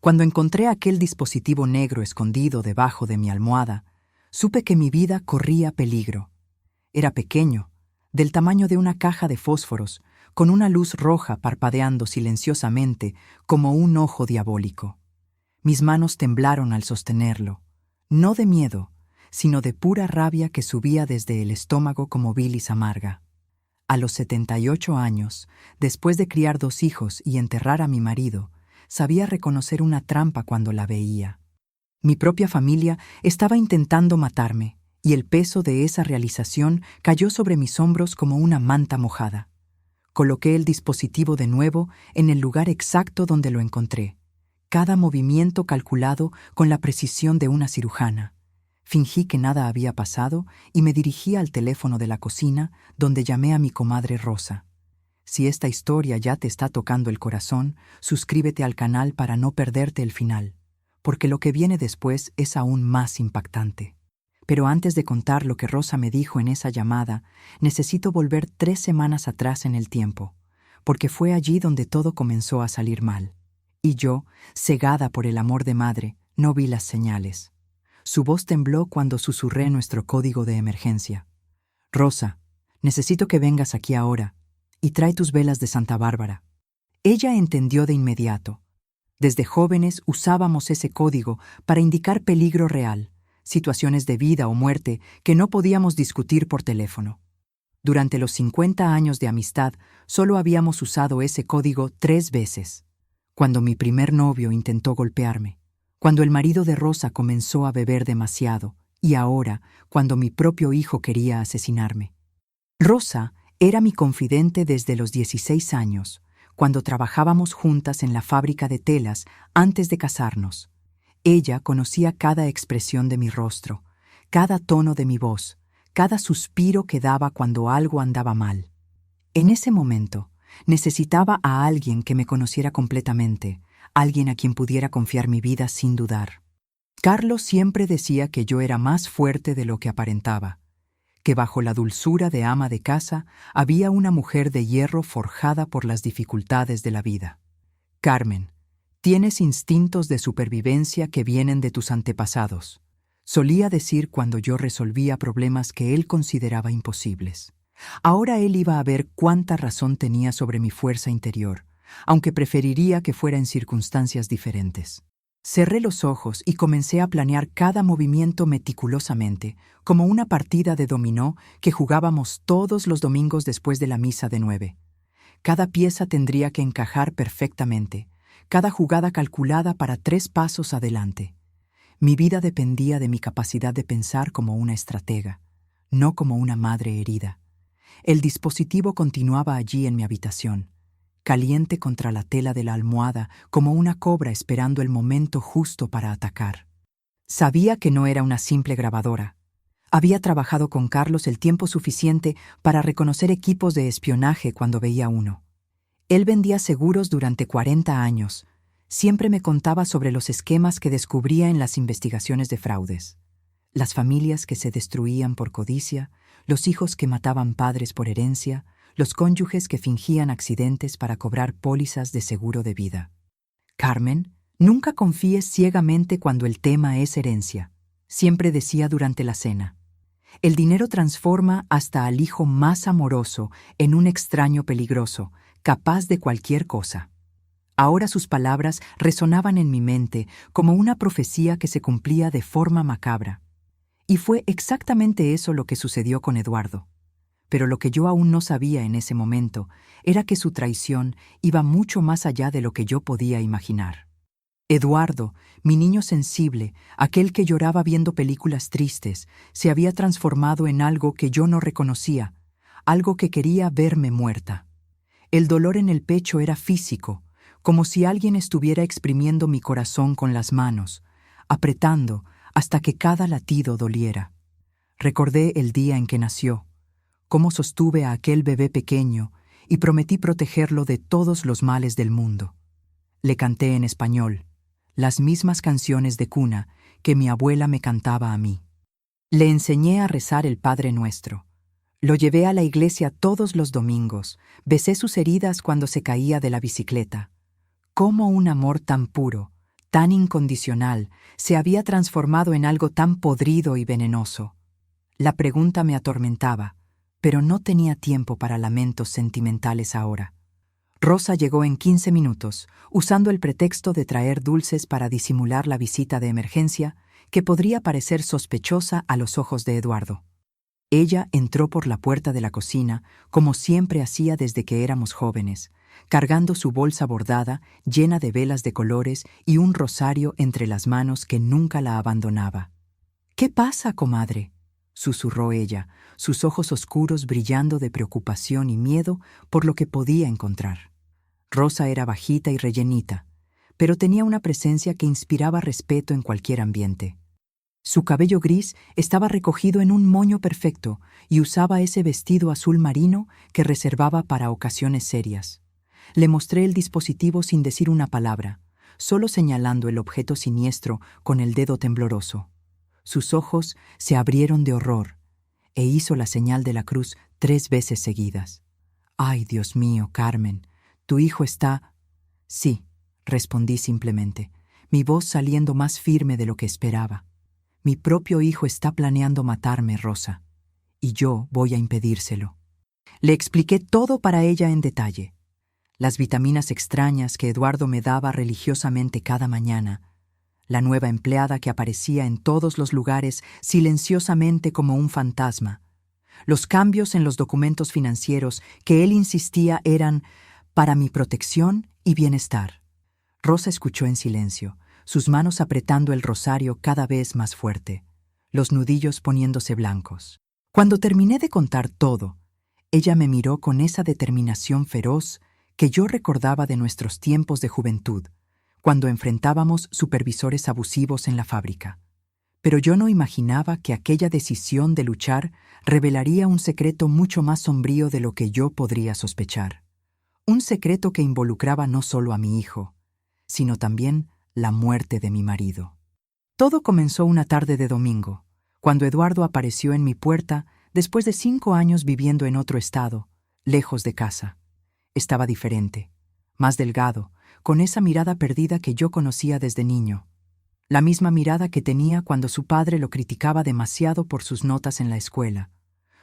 Cuando encontré aquel dispositivo negro escondido debajo de mi almohada, supe que mi vida corría peligro. Era pequeño, del tamaño de una caja de fósforos, con una luz roja parpadeando silenciosamente como un ojo diabólico. Mis manos temblaron al sostenerlo, no de miedo, sino de pura rabia que subía desde el estómago como bilis amarga. A los 78 años, después de criar 2 hijos y enterrar a mi marido, sabía reconocer una trampa cuando la veía. Mi propia familia estaba intentando matarme, y el peso de esa realización cayó sobre mis hombros como una manta mojada. Coloqué el dispositivo de nuevo en el lugar exacto donde lo encontré, cada movimiento calculado con la precisión de una cirujana. Fingí que nada había pasado y me dirigí al teléfono de la cocina, donde llamé a mi comadre Rosa. Si esta historia ya te está tocando el corazón, suscríbete al canal para no perderte el final, porque lo que viene después es aún más impactante. Pero antes de contar lo que Rosa me dijo en esa llamada, necesito volver 3 semanas atrás en el tiempo, porque fue allí donde todo comenzó a salir mal. Y yo, cegada por el amor de madre, no vi las señales. Su voz tembló cuando susurré nuestro código de emergencia. Rosa, necesito que vengas aquí ahora, y trae tus velas de Santa Bárbara. Ella entendió de inmediato. Desde jóvenes usábamos ese código para indicar peligro real, situaciones de vida o muerte que no podíamos discutir por teléfono. Durante los 50 años de amistad, solo habíamos usado ese código 3 veces. Cuando mi primer novio intentó golpearme, cuando el marido de Rosa comenzó a beber demasiado, y ahora, cuando mi propio hijo quería asesinarme. Rosa era mi confidente desde los 16 años, cuando trabajábamos juntas en la fábrica de telas antes de casarnos. Ella conocía cada expresión de mi rostro, cada tono de mi voz, cada suspiro que daba cuando algo andaba mal. En ese momento, necesitaba a alguien que me conociera completamente, alguien a quien pudiera confiar mi vida sin dudar. Carlos siempre decía que yo era más fuerte de lo que aparentaba, que bajo la dulzura de ama de casa había una mujer de hierro forjada por las dificultades de la vida. Carmen, tienes instintos de supervivencia que vienen de tus antepasados, solía decir cuando yo resolvía problemas que él consideraba imposibles. Ahora él iba a ver cuánta razón tenía sobre mi fuerza interior, aunque preferiría que fuera en circunstancias diferentes. Cerré los ojos y comencé a planear cada movimiento meticulosamente, como una partida de dominó que jugábamos todos los domingos después de la misa de 9. Cada pieza tendría que encajar perfectamente, cada jugada calculada para 3 pasos adelante. Mi vida dependía de mi capacidad de pensar como una estratega, no como una madre herida. El dispositivo continuaba allí en mi habitación, caliente contra la tela de la almohada como una cobra esperando el momento justo para atacar. Sabía que no era una simple grabadora. Había trabajado con Carlos el tiempo suficiente para reconocer equipos de espionaje cuando veía uno. Él vendía seguros durante 40 años. Siempre me contaba sobre los esquemas que descubría en las investigaciones de fraudes. Las familias que se destruían por codicia, los hijos que mataban padres por herencia, los cónyuges que fingían accidentes para cobrar pólizas de seguro de vida. Carmen, nunca confíes ciegamente cuando el tema es herencia, siempre decía durante la cena. El dinero transforma hasta al hijo más amoroso en un extraño peligroso, capaz de cualquier cosa. Ahora sus palabras resonaban en mi mente como una profecía que se cumplía de forma macabra. Y fue exactamente eso lo que sucedió con Eduardo. Pero lo que yo aún no sabía en ese momento era que su traición iba mucho más allá de lo que yo podía imaginar. Eduardo, mi niño sensible, aquel que lloraba viendo películas tristes, se había transformado en algo que yo no reconocía, algo que quería verme muerta. El dolor en el pecho era físico, como si alguien estuviera exprimiendo mi corazón con las manos, apretando hasta que cada latido doliera. Recordé el día en que nació, cómo sostuve a aquel bebé pequeño y prometí protegerlo de todos los males del mundo. Le canté en español, las mismas canciones de cuna que mi abuela me cantaba a mí. Le enseñé a rezar el Padre Nuestro. Lo llevé a la iglesia todos los domingos, besé sus heridas cuando se caía de la bicicleta. Cómo un amor tan puro, tan incondicional, se había transformado en algo tan podrido y venenoso. La pregunta me atormentaba, pero no tenía tiempo para lamentos sentimentales ahora. Rosa llegó en 15 minutos, usando el pretexto de traer dulces para disimular la visita de emergencia, que podría parecer sospechosa a los ojos de Eduardo. Ella entró por la puerta de la cocina, como siempre hacía desde que éramos jóvenes, cargando su bolsa bordada, llena de velas de colores y un rosario entre las manos que nunca la abandonaba. «¿Qué pasa, comadre?», susurró ella, sus ojos oscuros brillando de preocupación y miedo por lo que podía encontrar. Rosa era bajita y rellenita, pero tenía una presencia que inspiraba respeto en cualquier ambiente. Su cabello gris estaba recogido en un moño perfecto y usaba ese vestido azul marino que reservaba para ocasiones serias. Le mostré el dispositivo sin decir una palabra, solo señalando el objeto siniestro con el dedo tembloroso. Sus ojos se abrieron de horror e hizo la señal de la cruz 3 veces seguidas. «Ay, Dios mío, Carmen, tu hijo está...» «Sí», respondí simplemente, mi voz saliendo más firme de lo que esperaba. «Mi propio hijo está planeando matarme, Rosa, y yo voy a impedírselo». Le expliqué todo para ella en detalle. Las vitaminas extrañas que Eduardo me daba religiosamente cada mañana, la nueva empleada que aparecía en todos los lugares silenciosamente como un fantasma, los cambios en los documentos financieros que él insistía eran para mi protección y bienestar. Rosa escuchó en silencio, sus manos apretando el rosario cada vez más fuerte, los nudillos poniéndose blancos. Cuando terminé de contar todo, ella me miró con esa determinación feroz que yo recordaba de nuestros tiempos de juventud, cuando enfrentábamos supervisores abusivos en la fábrica. Pero yo no imaginaba que aquella decisión de luchar revelaría un secreto mucho más sombrío de lo que yo podría sospechar. Un secreto que involucraba no solo a mi hijo, sino también la muerte de mi marido. Todo comenzó una tarde de domingo, cuando Eduardo apareció en mi puerta después de 5 años viviendo en otro estado, lejos de casa. Estaba diferente, más delgado, con esa mirada perdida que yo conocía desde niño. La misma mirada que tenía cuando su padre lo criticaba demasiado por sus notas en la escuela.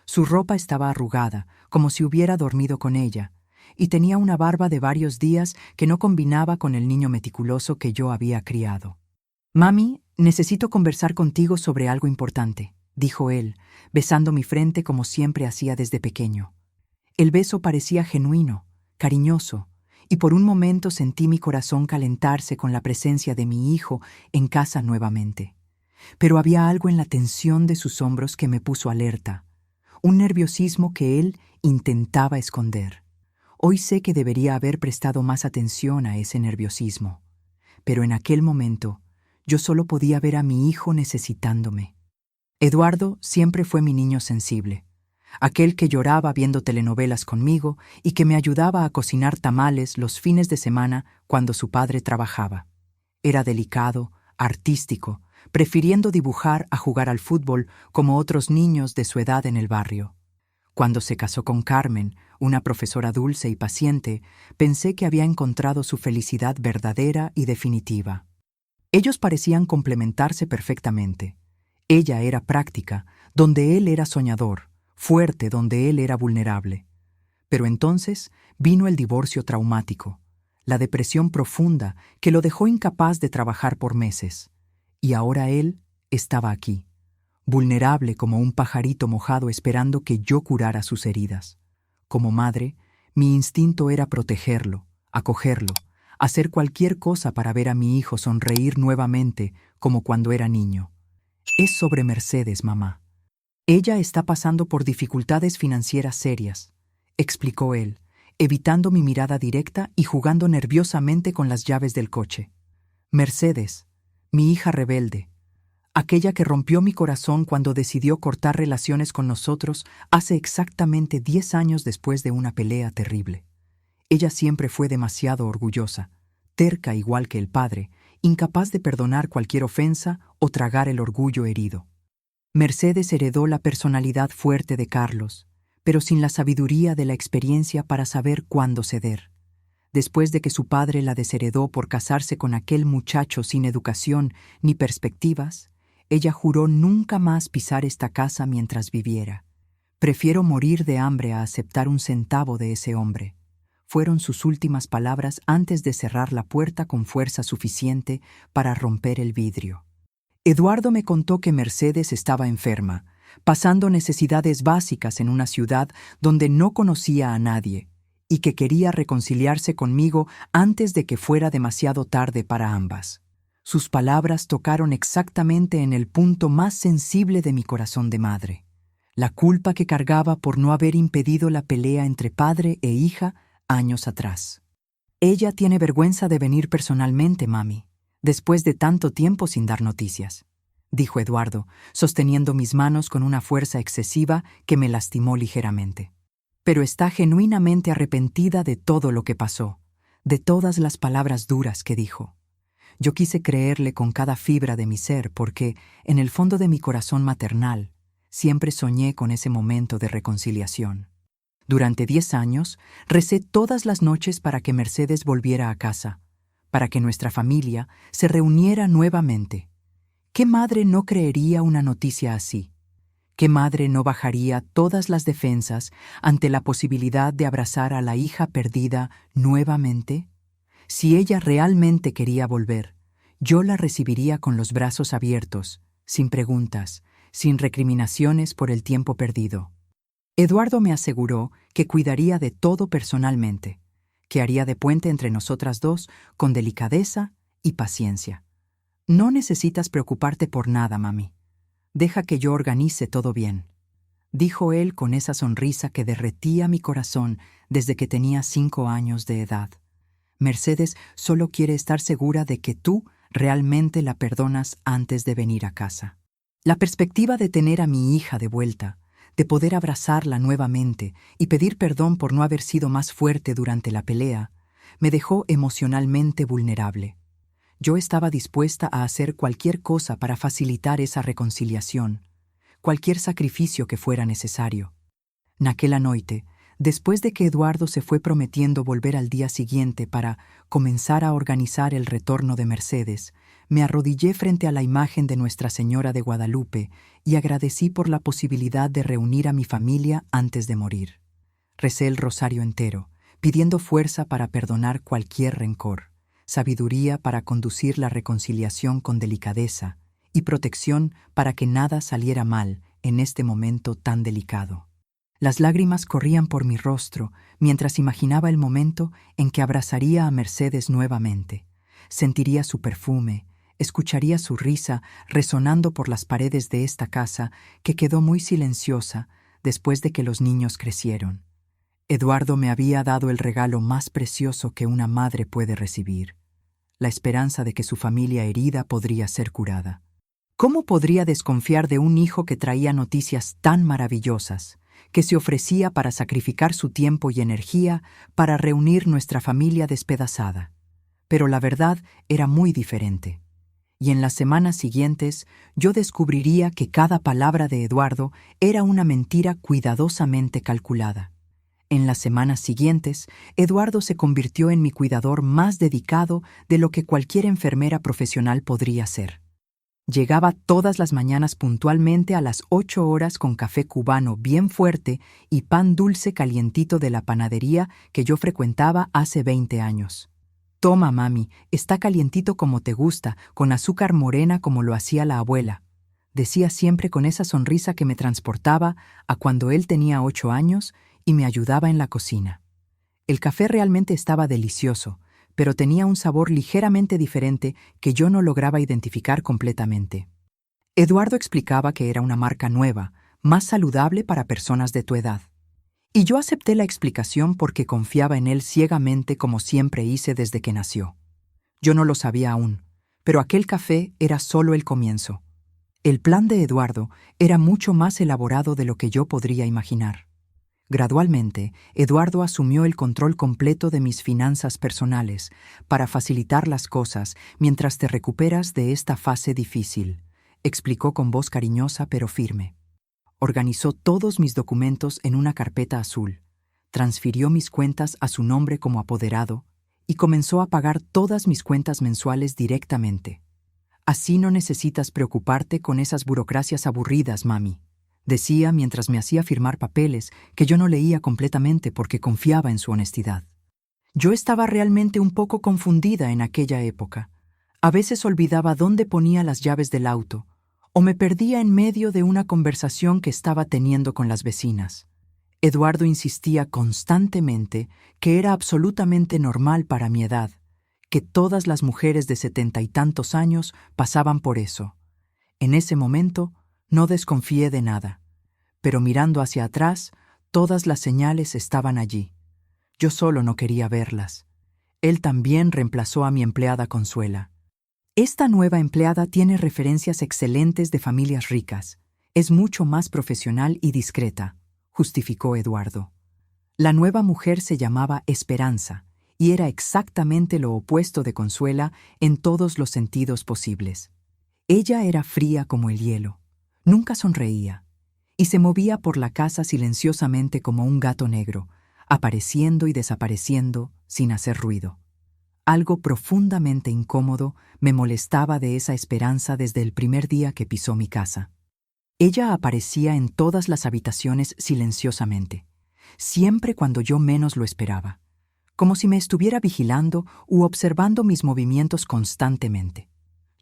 Su ropa estaba arrugada, como si hubiera dormido con ella, y tenía una barba de varios días que no combinaba con el niño meticuloso que yo había criado. «Mami, necesito conversar contigo sobre algo importante», dijo él, besando mi frente como siempre hacía desde pequeño. El beso parecía genuino, cariñoso, y por un momento sentí mi corazón calentarse con la presencia de mi hijo en casa nuevamente. Pero había algo en la tensión de sus hombros que me puso alerta, un nerviosismo que él intentaba esconder. Hoy sé que debería haber prestado más atención a ese nerviosismo, pero en aquel momento yo solo podía ver a mi hijo necesitándome. Eduardo siempre fue mi niño sensible, aquel que lloraba viendo telenovelas conmigo y que me ayudaba a cocinar tamales los fines de semana cuando su padre trabajaba. Era delicado, artístico, prefiriendo dibujar a jugar al fútbol como otros niños de su edad en el barrio. Cuando se casó con Carmen, una profesora dulce y paciente, pensé que había encontrado su felicidad verdadera y definitiva. Ellos parecían complementarse perfectamente. Ella era práctica, donde él era soñador, fuerte donde él era vulnerable. Pero entonces vino el divorcio traumático, la depresión profunda que lo dejó incapaz de trabajar por meses. Y ahora él estaba aquí, vulnerable como un pajarito mojado esperando que yo curara sus heridas. Como madre, mi instinto era protegerlo, acogerlo, hacer cualquier cosa para ver a mi hijo sonreír nuevamente como cuando era niño. Es sobre Mercedes, mamá. Ella está pasando por dificultades financieras serias, explicó él, evitando mi mirada directa y jugando nerviosamente con las llaves del coche. Mercedes, mi hija rebelde, aquella que rompió mi corazón cuando decidió cortar relaciones con nosotros hace exactamente 10 años después de una pelea terrible. Ella siempre fue demasiado orgullosa, terca igual que el padre, incapaz de perdonar cualquier ofensa o tragar el orgullo herido. Mercedes heredó la personalidad fuerte de Carlos, pero sin la sabiduría de la experiencia para saber cuándo ceder. Después de que su padre la desheredó por casarse con aquel muchacho sin educación ni perspectivas, ella juró nunca más pisar esta casa mientras viviera. Prefiero morir de hambre a aceptar un centavo de ese hombre. Fueron sus últimas palabras antes de cerrar la puerta con fuerza suficiente para romper el vidrio. Eduardo me contó que Mercedes estaba enferma, pasando necesidades básicas en una ciudad donde no conocía a nadie, y que quería reconciliarse conmigo antes de que fuera demasiado tarde para ambas. Sus palabras tocaron exactamente en el punto más sensible de mi corazón de madre, la culpa que cargaba por no haber impedido la pelea entre padre e hija años atrás. Ella tiene vergüenza de venir personalmente, mami, después de tanto tiempo sin dar noticias, dijo Eduardo, sosteniendo mis manos con una fuerza excesiva que me lastimó ligeramente. Pero está genuinamente arrepentida de todo lo que pasó, de todas las palabras duras que dijo. Yo quise creerle con cada fibra de mi ser porque, en el fondo de mi corazón maternal, siempre soñé con ese momento de reconciliación. Durante 10 años, recé todas las noches para que Mercedes volviera a casa, para que nuestra familia se reuniera nuevamente. ¿Qué madre no creería una noticia así? ¿Qué madre no bajaría todas las defensas ante la posibilidad de abrazar a la hija perdida nuevamente? Si ella realmente quería volver, yo la recibiría con los brazos abiertos, sin preguntas, sin recriminaciones por el tiempo perdido. Eduardo me aseguró que cuidaría de todo personalmente, que haría de puente entre nosotras dos con delicadeza y paciencia. No necesitas preocuparte por nada, mami. Deja que yo organice todo bien, dijo él con esa sonrisa que derretía mi corazón desde que tenía 5 años de edad. Mercedes solo quiere estar segura de que tú realmente la perdonas antes de venir a casa. La perspectiva de tener a mi hija de vuelta, de poder abrazarla nuevamente y pedir perdón por no haber sido más fuerte durante la pelea, me dejó emocionalmente vulnerable. Yo estaba dispuesta a hacer cualquier cosa para facilitar esa reconciliación, cualquier sacrificio que fuera necesario. Naquela noite, después de que Eduardo se fue prometiendo volver al día siguiente para comenzar a organizar el retorno de Mercedes, me arrodillé frente a la imagen de Nuestra Señora de Guadalupe y agradecí por la posibilidad de reunir a mi familia antes de morir. Recé el rosario entero, pidiendo fuerza para perdonar cualquier rencor, sabiduría para conducir la reconciliación con delicadeza y protección para que nada saliera mal en este momento tan delicado. Las lágrimas corrían por mi rostro mientras imaginaba el momento en que abrazaría a Mercedes nuevamente. Sentiría su perfume, escucharía su risa resonando por las paredes de esta casa que quedó muy silenciosa después de que los niños crecieron. Eduardo me había dado el regalo más precioso que una madre puede recibir, la esperanza de que su familia herida podría ser curada. ¿Cómo podría desconfiar de un hijo que traía noticias tan maravillosas, que se ofrecía para sacrificar su tiempo y energía para reunir nuestra familia despedazada? Pero la verdad era muy diferente. Y en las semanas siguientes yo descubriría que cada palabra de Eduardo era una mentira cuidadosamente calculada. En las semanas siguientes, Eduardo se convirtió en mi cuidador más dedicado de lo que cualquier enfermera profesional podría ser. Llegaba todas las mañanas puntualmente a las 8 horas con café cubano bien fuerte y pan dulce calientito de la panadería que yo frecuentaba hace 20 años. «Toma, mami, está calientito como te gusta, con azúcar morena como lo hacía la abuela», decía siempre con esa sonrisa que me transportaba a cuando él tenía 8 años y me ayudaba en la cocina. El café realmente estaba delicioso, pero tenía un sabor ligeramente diferente que yo no lograba identificar completamente. Eduardo explicaba que era una marca nueva, más saludable para personas de tu edad. Y yo acepté la explicación porque confiaba en él ciegamente como siempre hice desde que nació. Yo no lo sabía aún, pero aquel café era solo el comienzo. El plan de Eduardo era mucho más elaborado de lo que yo podría imaginar. Gradualmente, Eduardo asumió el control completo de mis finanzas personales para facilitar las cosas mientras te recuperas de esta fase difícil, explicó con voz cariñosa pero firme. Organizó todos mis documentos en una carpeta azul, transfirió mis cuentas a su nombre como apoderado y comenzó a pagar todas mis cuentas mensuales directamente. Así no necesitas preocuparte con esas burocracias aburridas, mami, decía mientras me hacía firmar papeles que yo no leía completamente porque confiaba en su honestidad. Yo estaba realmente un poco confundida en aquella época. A veces olvidaba dónde ponía las llaves del auto, o me perdía en medio de una conversación que estaba teniendo con las vecinas. Eduardo insistía constantemente que era absolutamente normal para mi edad, que todas las mujeres de 70 y tantos años pasaban por eso. En ese momento no desconfié de nada, pero mirando hacia atrás, todas las señales estaban allí. Yo solo no quería verlas. Él también reemplazó a mi empleada Consuela. Esta nueva empleada tiene referencias excelentes de familias ricas. Es mucho más profesional y discreta, justificó Eduardo. La nueva mujer se llamaba Esperanza y era exactamente lo opuesto de Consuela en todos los sentidos posibles. Ella era fría como el hielo, nunca sonreía y se movía por la casa silenciosamente como un gato negro, apareciendo y desapareciendo sin hacer ruido. Algo profundamente incómodo me molestaba de esa Esperanza desde el primer día que pisó mi casa. Ella aparecía en todas las habitaciones silenciosamente, siempre cuando yo menos lo esperaba, como si me estuviera vigilando u observando mis movimientos constantemente.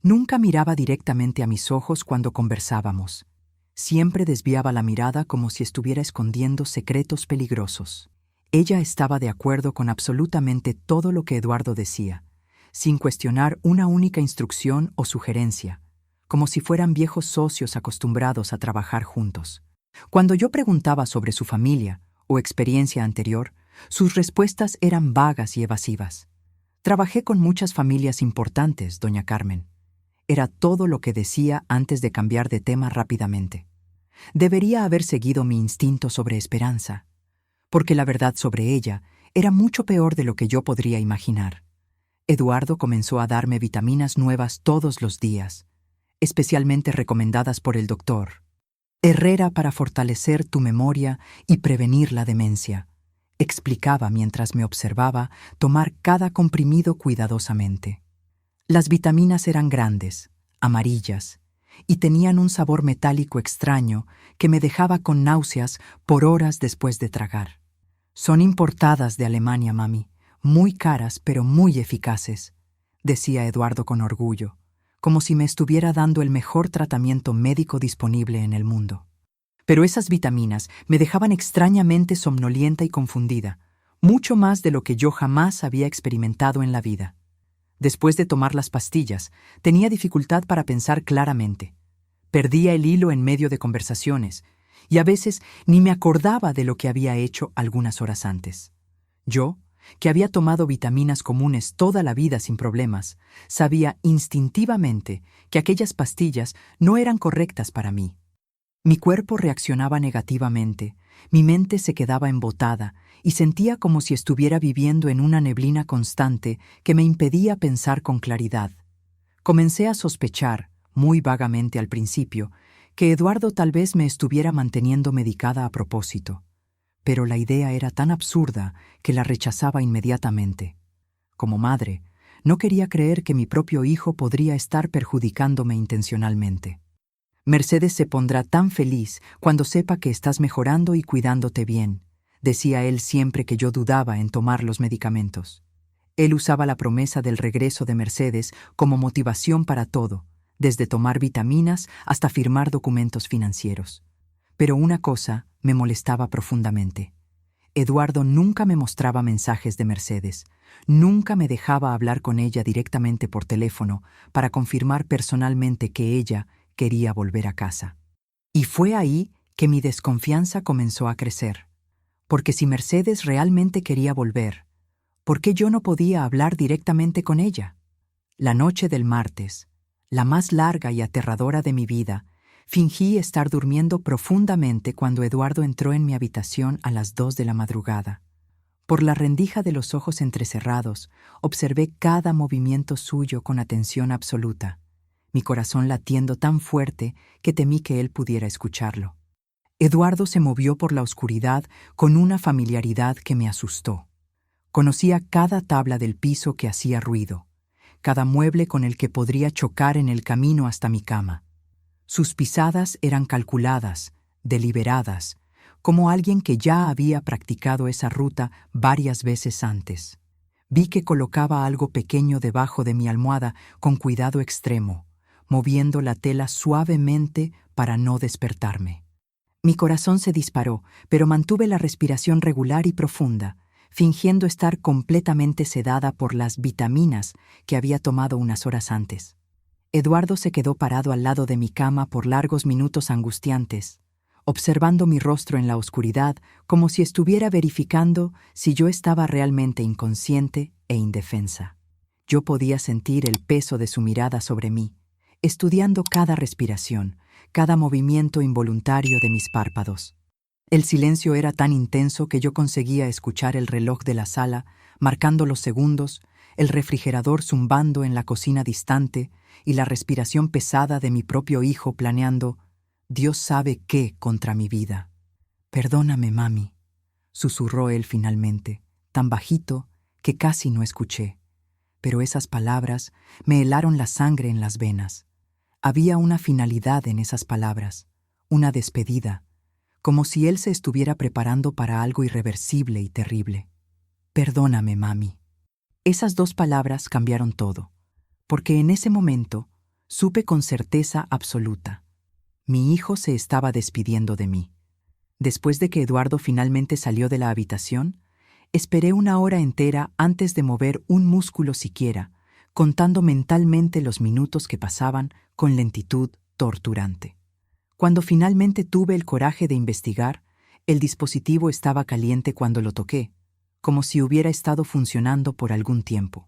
Nunca miraba directamente a mis ojos cuando conversábamos. Siempre desviaba la mirada como si estuviera escondiendo secretos peligrosos. Ella estaba de acuerdo con absolutamente todo lo que Eduardo decía, sin cuestionar una única instrucción o sugerencia, como si fueran viejos socios acostumbrados a trabajar juntos. Cuando yo preguntaba sobre su familia o experiencia anterior, sus respuestas eran vagas y evasivas. Trabajé con muchas familias importantes, doña Carmen. Era todo lo que decía antes de cambiar de tema rápidamente. Debería haber seguido mi instinto sobre Esperanza, porque la verdad sobre ella era mucho peor de lo que yo podría imaginar. Eduardo comenzó a darme vitaminas nuevas todos los días, especialmente recomendadas por el doctor Herrera para fortalecer tu memoria y prevenir la demencia, explicaba mientras me observaba tomar cada comprimido cuidadosamente. Las vitaminas eran grandes, amarillas, y tenían un sabor metálico extraño que me dejaba con náuseas por horas después de tragar. Son importadas de Alemania, mami, muy caras pero muy eficaces, decía Eduardo con orgullo, como si me estuviera dando el mejor tratamiento médico disponible en el mundo. Pero esas vitaminas me dejaban extrañamente somnolienta y confundida, mucho más de lo que yo jamás había experimentado en la vida. Después de tomar las pastillas, tenía dificultad para pensar claramente. Perdía el hilo en medio de conversaciones, y a veces ni me acordaba de lo que había hecho algunas horas antes. Yo, que había tomado vitaminas comunes toda la vida sin problemas, sabía instintivamente que aquellas pastillas no eran correctas para mí. Mi cuerpo reaccionaba negativamente, mi mente se quedaba embotada y sentía como si estuviera viviendo en una neblina constante que me impedía pensar con claridad. Comencé a sospechar, muy vagamente al principio, que Eduardo tal vez me estuviera manteniendo medicada a propósito, pero la idea era tan absurda que la rechazaba inmediatamente. Como madre, no quería creer que mi propio hijo podría estar perjudicándome intencionalmente. Mercedes se pondrá tan feliz cuando sepa que estás mejorando y cuidándote bien, decía él siempre que yo dudaba en tomar los medicamentos. Él usaba la promesa del regreso de Mercedes como motivación para todo, desde tomar vitaminas hasta firmar documentos financieros. Pero una cosa me molestaba profundamente. Eduardo nunca me mostraba mensajes de Mercedes, nunca me dejaba hablar con ella directamente por teléfono para confirmar personalmente que ella quería volver a casa. Y fue ahí que mi desconfianza comenzó a crecer, porque si Mercedes realmente quería volver, ¿por qué yo no podía hablar directamente con ella? La noche del martes, la más larga y aterradora de mi vida, fingí estar durmiendo profundamente cuando Eduardo entró en mi habitación a las 2 de la madrugada. Por la rendija de los ojos entrecerrados, observé cada movimiento suyo con atención absoluta, mi corazón latiendo tan fuerte que temí que él pudiera escucharlo. Eduardo se movió por la oscuridad con una familiaridad que me asustó. Conocía cada tabla del piso que hacía ruido, cada mueble con el que podría chocar en el camino hasta mi cama. Sus pisadas eran calculadas, deliberadas, como alguien que ya había practicado esa ruta varias veces antes. Vi que colocaba algo pequeño debajo de mi almohada con cuidado extremo, moviendo la tela suavemente para no despertarme. Mi corazón se disparó, pero mantuve la respiración regular y profunda, fingiendo estar completamente sedada por las vitaminas que había tomado unas horas antes. Eduardo se quedó parado al lado de mi cama por largos minutos angustiantes, observando mi rostro en la oscuridad como si estuviera verificando si yo estaba realmente inconsciente e indefensa. Yo podía sentir el peso de su mirada sobre mí, estudiando cada respiración, cada movimiento involuntario de mis párpados. El silencio era tan intenso que yo conseguía escuchar el reloj de la sala, marcando los segundos, el refrigerador zumbando en la cocina distante y la respiración pesada de mi propio hijo planeando Dios sabe qué contra mi vida. «Perdóname, mami», susurró él finalmente, tan bajito que casi no escuché. Pero esas palabras me helaron la sangre en las venas. Había una finalidad en esas palabras, una despedida, como si él se estuviera preparando para algo irreversible y terrible. «Perdóname, mami». Esas dos palabras cambiaron todo, porque en ese momento supe con certeza absoluta. Mi hijo se estaba despidiendo de mí. Después de que Eduardo finalmente salió de la habitación, esperé una hora entera antes de mover un músculo siquiera, contando mentalmente los minutos que pasaban con lentitud torturante. Cuando finalmente tuve el coraje de investigar, el dispositivo estaba caliente cuando lo toqué, como si hubiera estado funcionando por algún tiempo.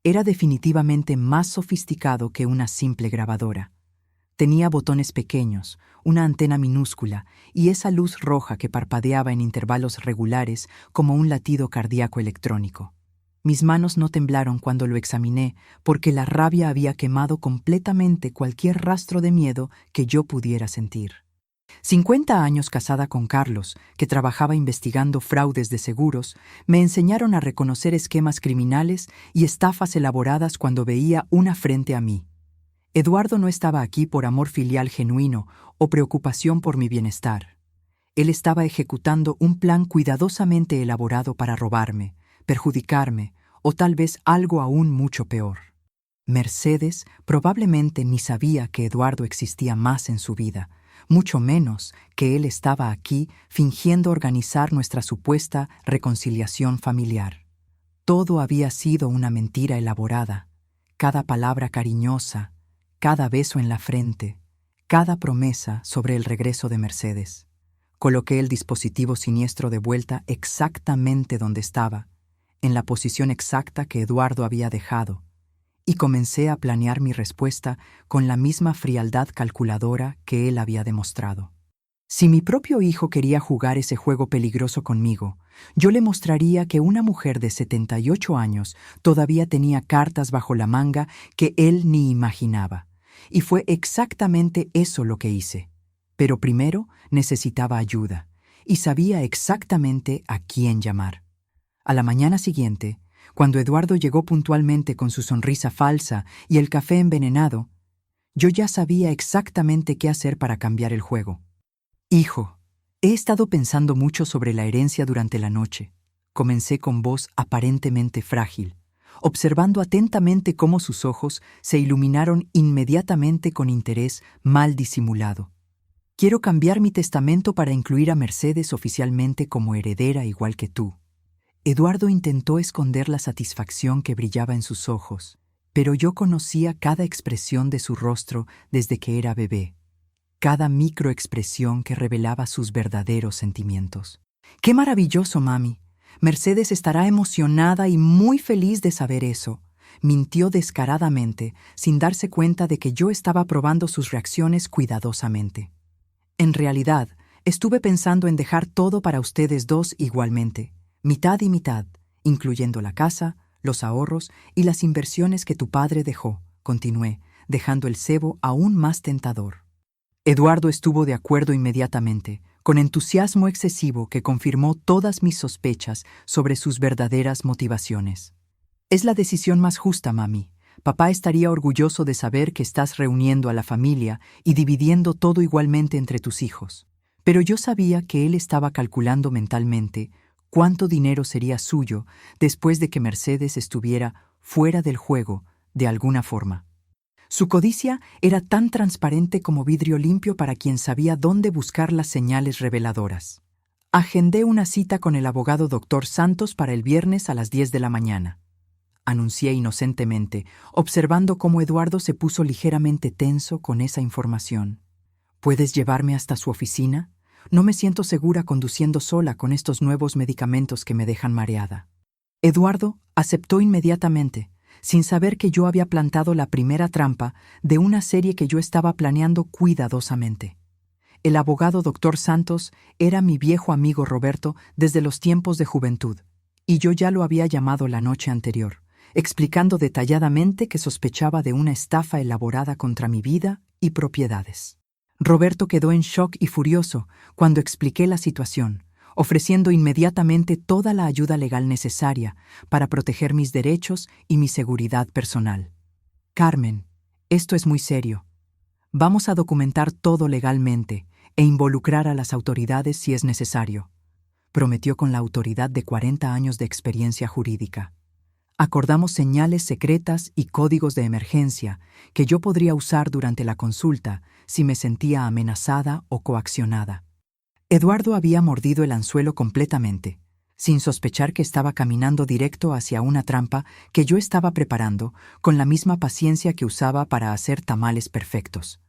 Era definitivamente más sofisticado que una simple grabadora. Tenía botones pequeños, una antena minúscula y esa luz roja que parpadeaba en intervalos regulares como un latido cardíaco electrónico. Mis manos no temblaron cuando lo examiné porque la rabia había quemado completamente cualquier rastro de miedo que yo pudiera sentir. 50 años casada con Carlos, que trabajaba investigando fraudes de seguros, me enseñaron a reconocer esquemas criminales y estafas elaboradas cuando veía una frente a mí. Eduardo no estaba aquí por amor filial genuino o preocupación por mi bienestar. Él estaba ejecutando un plan cuidadosamente elaborado para robarme, perjudicarme o tal vez algo aún mucho peor. Mercedes probablemente ni sabía que Eduardo existía más en su vida, mucho menos que él estaba aquí fingiendo organizar nuestra supuesta reconciliación familiar. Todo había sido una mentira elaborada, cada palabra cariñosa, cada beso en la frente, cada promesa sobre el regreso de Mercedes. Coloqué el dispositivo siniestro de vuelta exactamente donde estaba, en la posición exacta que Eduardo había dejado, y comencé a planear mi respuesta con la misma frialdad calculadora que él había demostrado. Si mi propio hijo quería jugar ese juego peligroso conmigo, yo le mostraría que una mujer de 78 años todavía tenía cartas bajo la manga que él ni imaginaba. Y fue exactamente eso lo que hice. Pero primero necesitaba ayuda, y sabía exactamente a quién llamar. A la mañana siguiente, cuando Eduardo llegó puntualmente con su sonrisa falsa y el café envenenado, yo ya sabía exactamente qué hacer para cambiar el juego. «Hijo, he estado pensando mucho sobre la herencia durante la noche», comencé con voz aparentemente frágil, observando atentamente cómo sus ojos se iluminaron inmediatamente con interés mal disimulado. «Quiero cambiar mi testamento para incluir a Mercedes oficialmente como heredera igual que tú». Eduardo intentó esconder la satisfacción que brillaba en sus ojos, pero yo conocía cada expresión de su rostro desde que era bebé, cada microexpresión que revelaba sus verdaderos sentimientos. «¡Qué maravilloso, mami! Mercedes estará emocionada y muy feliz de saber eso», mintió descaradamente, sin darse cuenta de que yo estaba probando sus reacciones cuidadosamente. En realidad, estuve pensando en dejar todo para ustedes dos igualmente, mitad y mitad, incluyendo la casa, los ahorros y las inversiones que tu padre dejó, continué, dejando el cebo aún más tentador. Eduardo estuvo de acuerdo inmediatamente, con entusiasmo excesivo que confirmó todas mis sospechas sobre sus verdaderas motivaciones. Es la decisión más justa, mami. Papá estaría orgulloso de saber que estás reuniendo a la familia y dividiendo todo igualmente entre tus hijos. Pero yo sabía que él estaba calculando mentalmente cuánto dinero sería suyo después de que Mercedes estuviera fuera del juego de alguna forma. Su codicia era tan transparente como vidrio limpio para quien sabía dónde buscar las señales reveladoras. Agendé una cita con el abogado Dr. Santos para el viernes a las 10 de la mañana. Anuncié inocentemente, observando cómo Eduardo se puso ligeramente tenso con esa información. ¿Puedes llevarme hasta su oficina? No me siento segura conduciendo sola con estos nuevos medicamentos que me dejan mareada. Eduardo aceptó inmediatamente, sin saber que yo había plantado la primera trampa de una serie que yo estaba planeando cuidadosamente. El abogado Dr. Santos era mi viejo amigo Roberto desde los tiempos de juventud, y yo ya lo había llamado la noche anterior, explicando detalladamente que sospechaba de una estafa elaborada contra mi vida y propiedades. Roberto quedó en shock y furioso cuando expliqué la situación, ofreciendo inmediatamente toda la ayuda legal necesaria para proteger mis derechos y mi seguridad personal. Carmen, esto es muy serio. Vamos a documentar todo legalmente e involucrar a las autoridades si es necesario, prometió con la autoridad de 40 años de experiencia jurídica. Acordamos señales secretas y códigos de emergencia que yo podría usar durante la consulta si me sentía amenazada o coaccionada. Eduardo había mordido el anzuelo completamente, sin sospechar que estaba caminando directo hacia una trampa que yo estaba preparando con la misma paciencia que usaba para hacer tamales perfectos.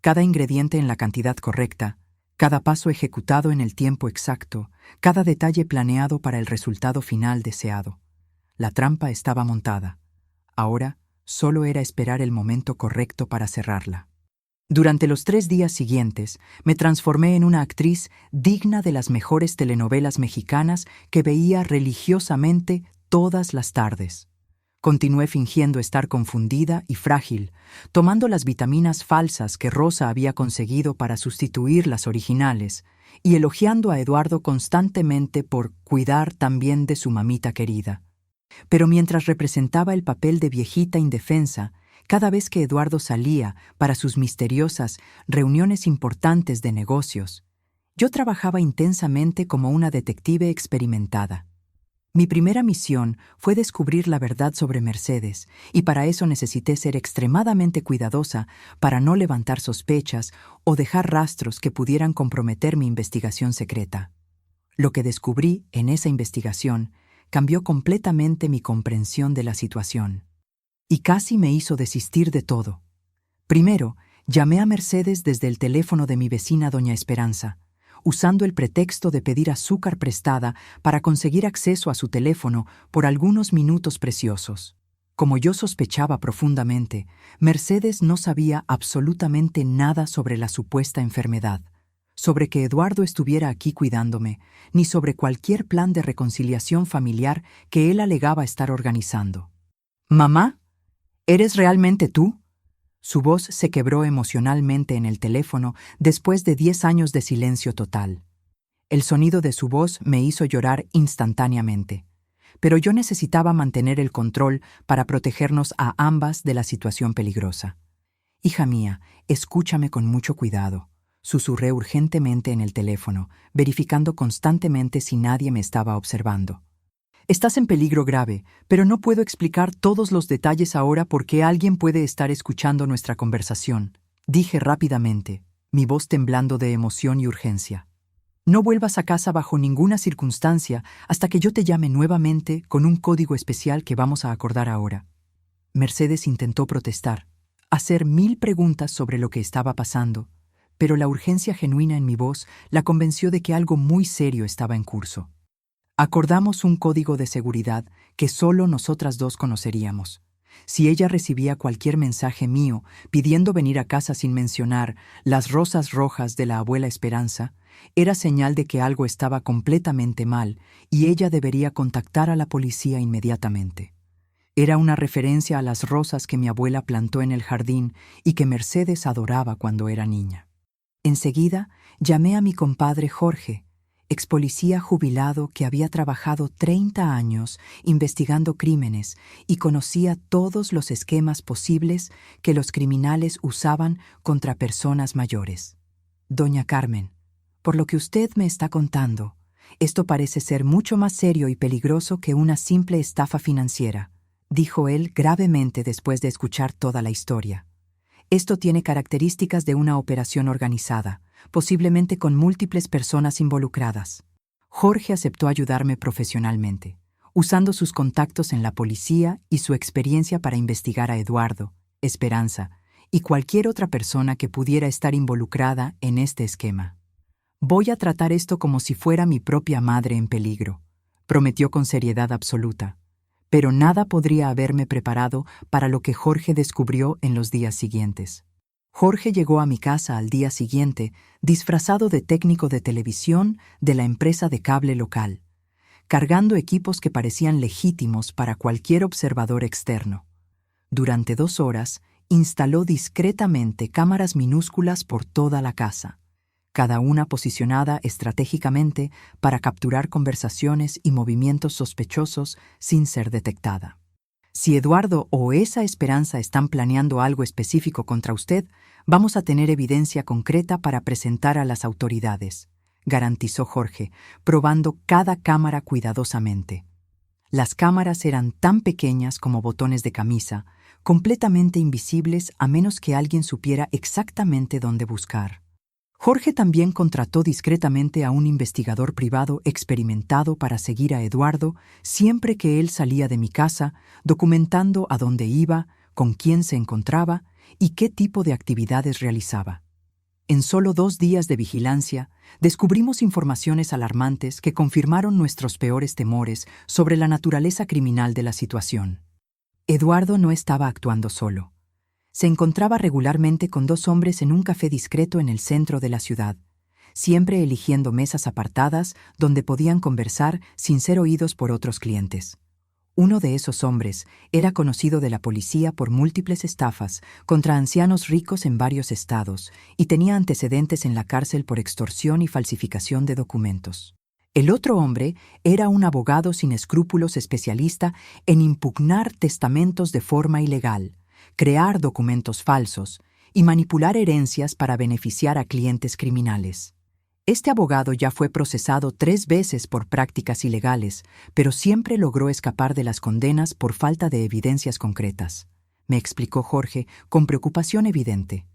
Cada ingrediente en la cantidad correcta, cada paso ejecutado en el tiempo exacto, cada detalle planeado para el resultado final deseado. La trampa estaba montada. Ahora solo era esperar el momento correcto para cerrarla. Durante los 3 días siguientes, me transformé en una actriz digna de las mejores telenovelas mexicanas que veía religiosamente todas las tardes. Continué fingiendo estar confundida y frágil, tomando las vitaminas falsas que Rosa había conseguido para sustituir las originales, y elogiando a Eduardo constantemente por cuidar también de su mamita querida. Pero mientras representaba el papel de viejita indefensa, cada vez que Eduardo salía para sus misteriosas reuniones importantes de negocios, yo trabajaba intensamente como una detective experimentada. Mi primera misión fue descubrir la verdad sobre Mercedes, y para eso necesité ser extremadamente cuidadosa para no levantar sospechas o dejar rastros que pudieran comprometer mi investigación secreta. Lo que descubrí en esa investigación cambió completamente mi comprensión de la situación, y casi me hizo desistir de todo. Primero, llamé a Mercedes desde el teléfono de mi vecina doña Esperanza, usando el pretexto de pedir azúcar prestada para conseguir acceso a su teléfono por algunos minutos preciosos. Como yo sospechaba profundamente, Mercedes no sabía absolutamente nada sobre la supuesta enfermedad, sobre que Eduardo estuviera aquí cuidándome, ni sobre cualquier plan de reconciliación familiar que él alegaba estar organizando. «¿Mamá? ¿Eres realmente tú?» Su voz se quebró emocionalmente en el teléfono después de 10 años de silencio total. El sonido de su voz me hizo llorar instantáneamente, pero yo necesitaba mantener el control para protegernos a ambas de la situación peligrosa. «Hija mía, escúchame con mucho cuidado», susurré urgentemente en el teléfono, verificando constantemente si nadie me estaba observando. «Estás en peligro grave, pero no puedo explicar todos los detalles ahora porque alguien puede estar escuchando nuestra conversación», dije rápidamente, mi voz temblando de emoción y urgencia. «No vuelvas a casa bajo ninguna circunstancia hasta que yo te llame nuevamente con un código especial que vamos a acordar ahora». Mercedes intentó protestar, hacer 1000 preguntas sobre lo que estaba pasando, pero la urgencia genuina en mi voz la convenció de que algo muy serio estaba en curso. Acordamos un código de seguridad que solo nosotras dos conoceríamos. Si ella recibía cualquier mensaje mío pidiendo venir a casa sin mencionar las rosas rojas de la abuela Esperanza, era señal de que algo estaba completamente mal y ella debería contactar a la policía inmediatamente. Era una referencia a las rosas que mi abuela plantó en el jardín y que Mercedes adoraba cuando era niña. Enseguida, llamé a mi compadre Jorge, expolicía jubilado que había trabajado 30 años investigando crímenes y conocía todos los esquemas posibles que los criminales usaban contra personas mayores. Doña Carmen, por lo que usted me está contando, esto parece ser mucho más serio y peligroso que una simple estafa financiera, dijo él gravemente después de escuchar toda la historia. Esto tiene características de una operación organizada, posiblemente con múltiples personas involucradas. Jorge aceptó ayudarme profesionalmente, usando sus contactos en la policía y su experiencia para investigar a Eduardo, Esperanza y cualquier otra persona que pudiera estar involucrada en este esquema. Voy a tratar esto como si fuera mi propia madre en peligro, prometió con seriedad absoluta. Pero nada podría haberme preparado para lo que Jorge descubrió en los días siguientes. Jorge llegó a mi casa al día siguiente disfrazado de técnico de televisión de la empresa de cable local, cargando equipos que parecían legítimos para cualquier observador externo. Durante 2 horas, instaló discretamente cámaras minúsculas por toda la casa, cada una posicionada estratégicamente para capturar conversaciones y movimientos sospechosos sin ser detectada. Si Eduardo o esa Esperanza están planeando algo específico contra usted, vamos a tener evidencia concreta para presentar a las autoridades, garantizó Jorge, probando cada cámara cuidadosamente. Las cámaras eran tan pequeñas como botones de camisa, completamente invisibles a menos que alguien supiera exactamente dónde buscar. Jorge también contrató discretamente a un investigador privado experimentado para seguir a Eduardo siempre que él salía de mi casa, documentando a dónde iba, con quién se encontraba y qué tipo de actividades realizaba. En solo 2 días de vigilancia, descubrimos informaciones alarmantes que confirmaron nuestros peores temores sobre la naturaleza criminal de la situación. Eduardo no estaba actuando solo. Se encontraba regularmente con 2 hombres en un café discreto en el centro de la ciudad, siempre eligiendo mesas apartadas donde podían conversar sin ser oídos por otros clientes. Uno de esos hombres era conocido de la policía por múltiples estafas contra ancianos ricos en varios estados y tenía antecedentes en la cárcel por extorsión y falsificación de documentos. El otro hombre era un abogado sin escrúpulos especialista en impugnar testamentos de forma ilegal, crear documentos falsos y manipular herencias para beneficiar a clientes criminales. Este abogado ya fue procesado 3 veces por prácticas ilegales, pero siempre logró escapar de las condenas por falta de evidencias concretas, me explicó Jorge con preocupación evidente.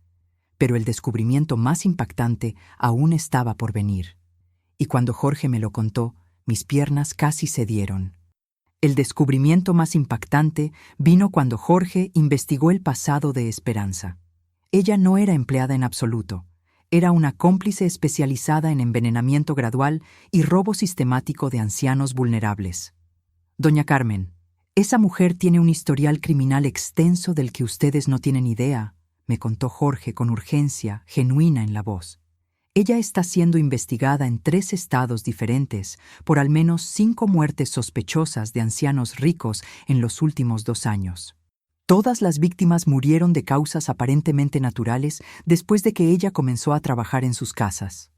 Pero el descubrimiento más impactante aún estaba por venir. Y cuando Jorge me lo contó, mis piernas casi cedieron. El descubrimiento más impactante vino cuando Jorge investigó el pasado de Esperanza. Ella no era empleada en absoluto. Era una cómplice especializada en envenenamiento gradual y robo sistemático de ancianos vulnerables. Doña Carmen, esa mujer tiene un historial criminal extenso del que ustedes no tienen idea, me contó Jorge con urgencia genuina en la voz. Ella está siendo investigada en 3 estados diferentes por al menos 5 muertes sospechosas de ancianos ricos en los últimos 2 años. Todas las víctimas murieron de causas aparentemente naturales después de que ella comenzó a trabajar en sus casas.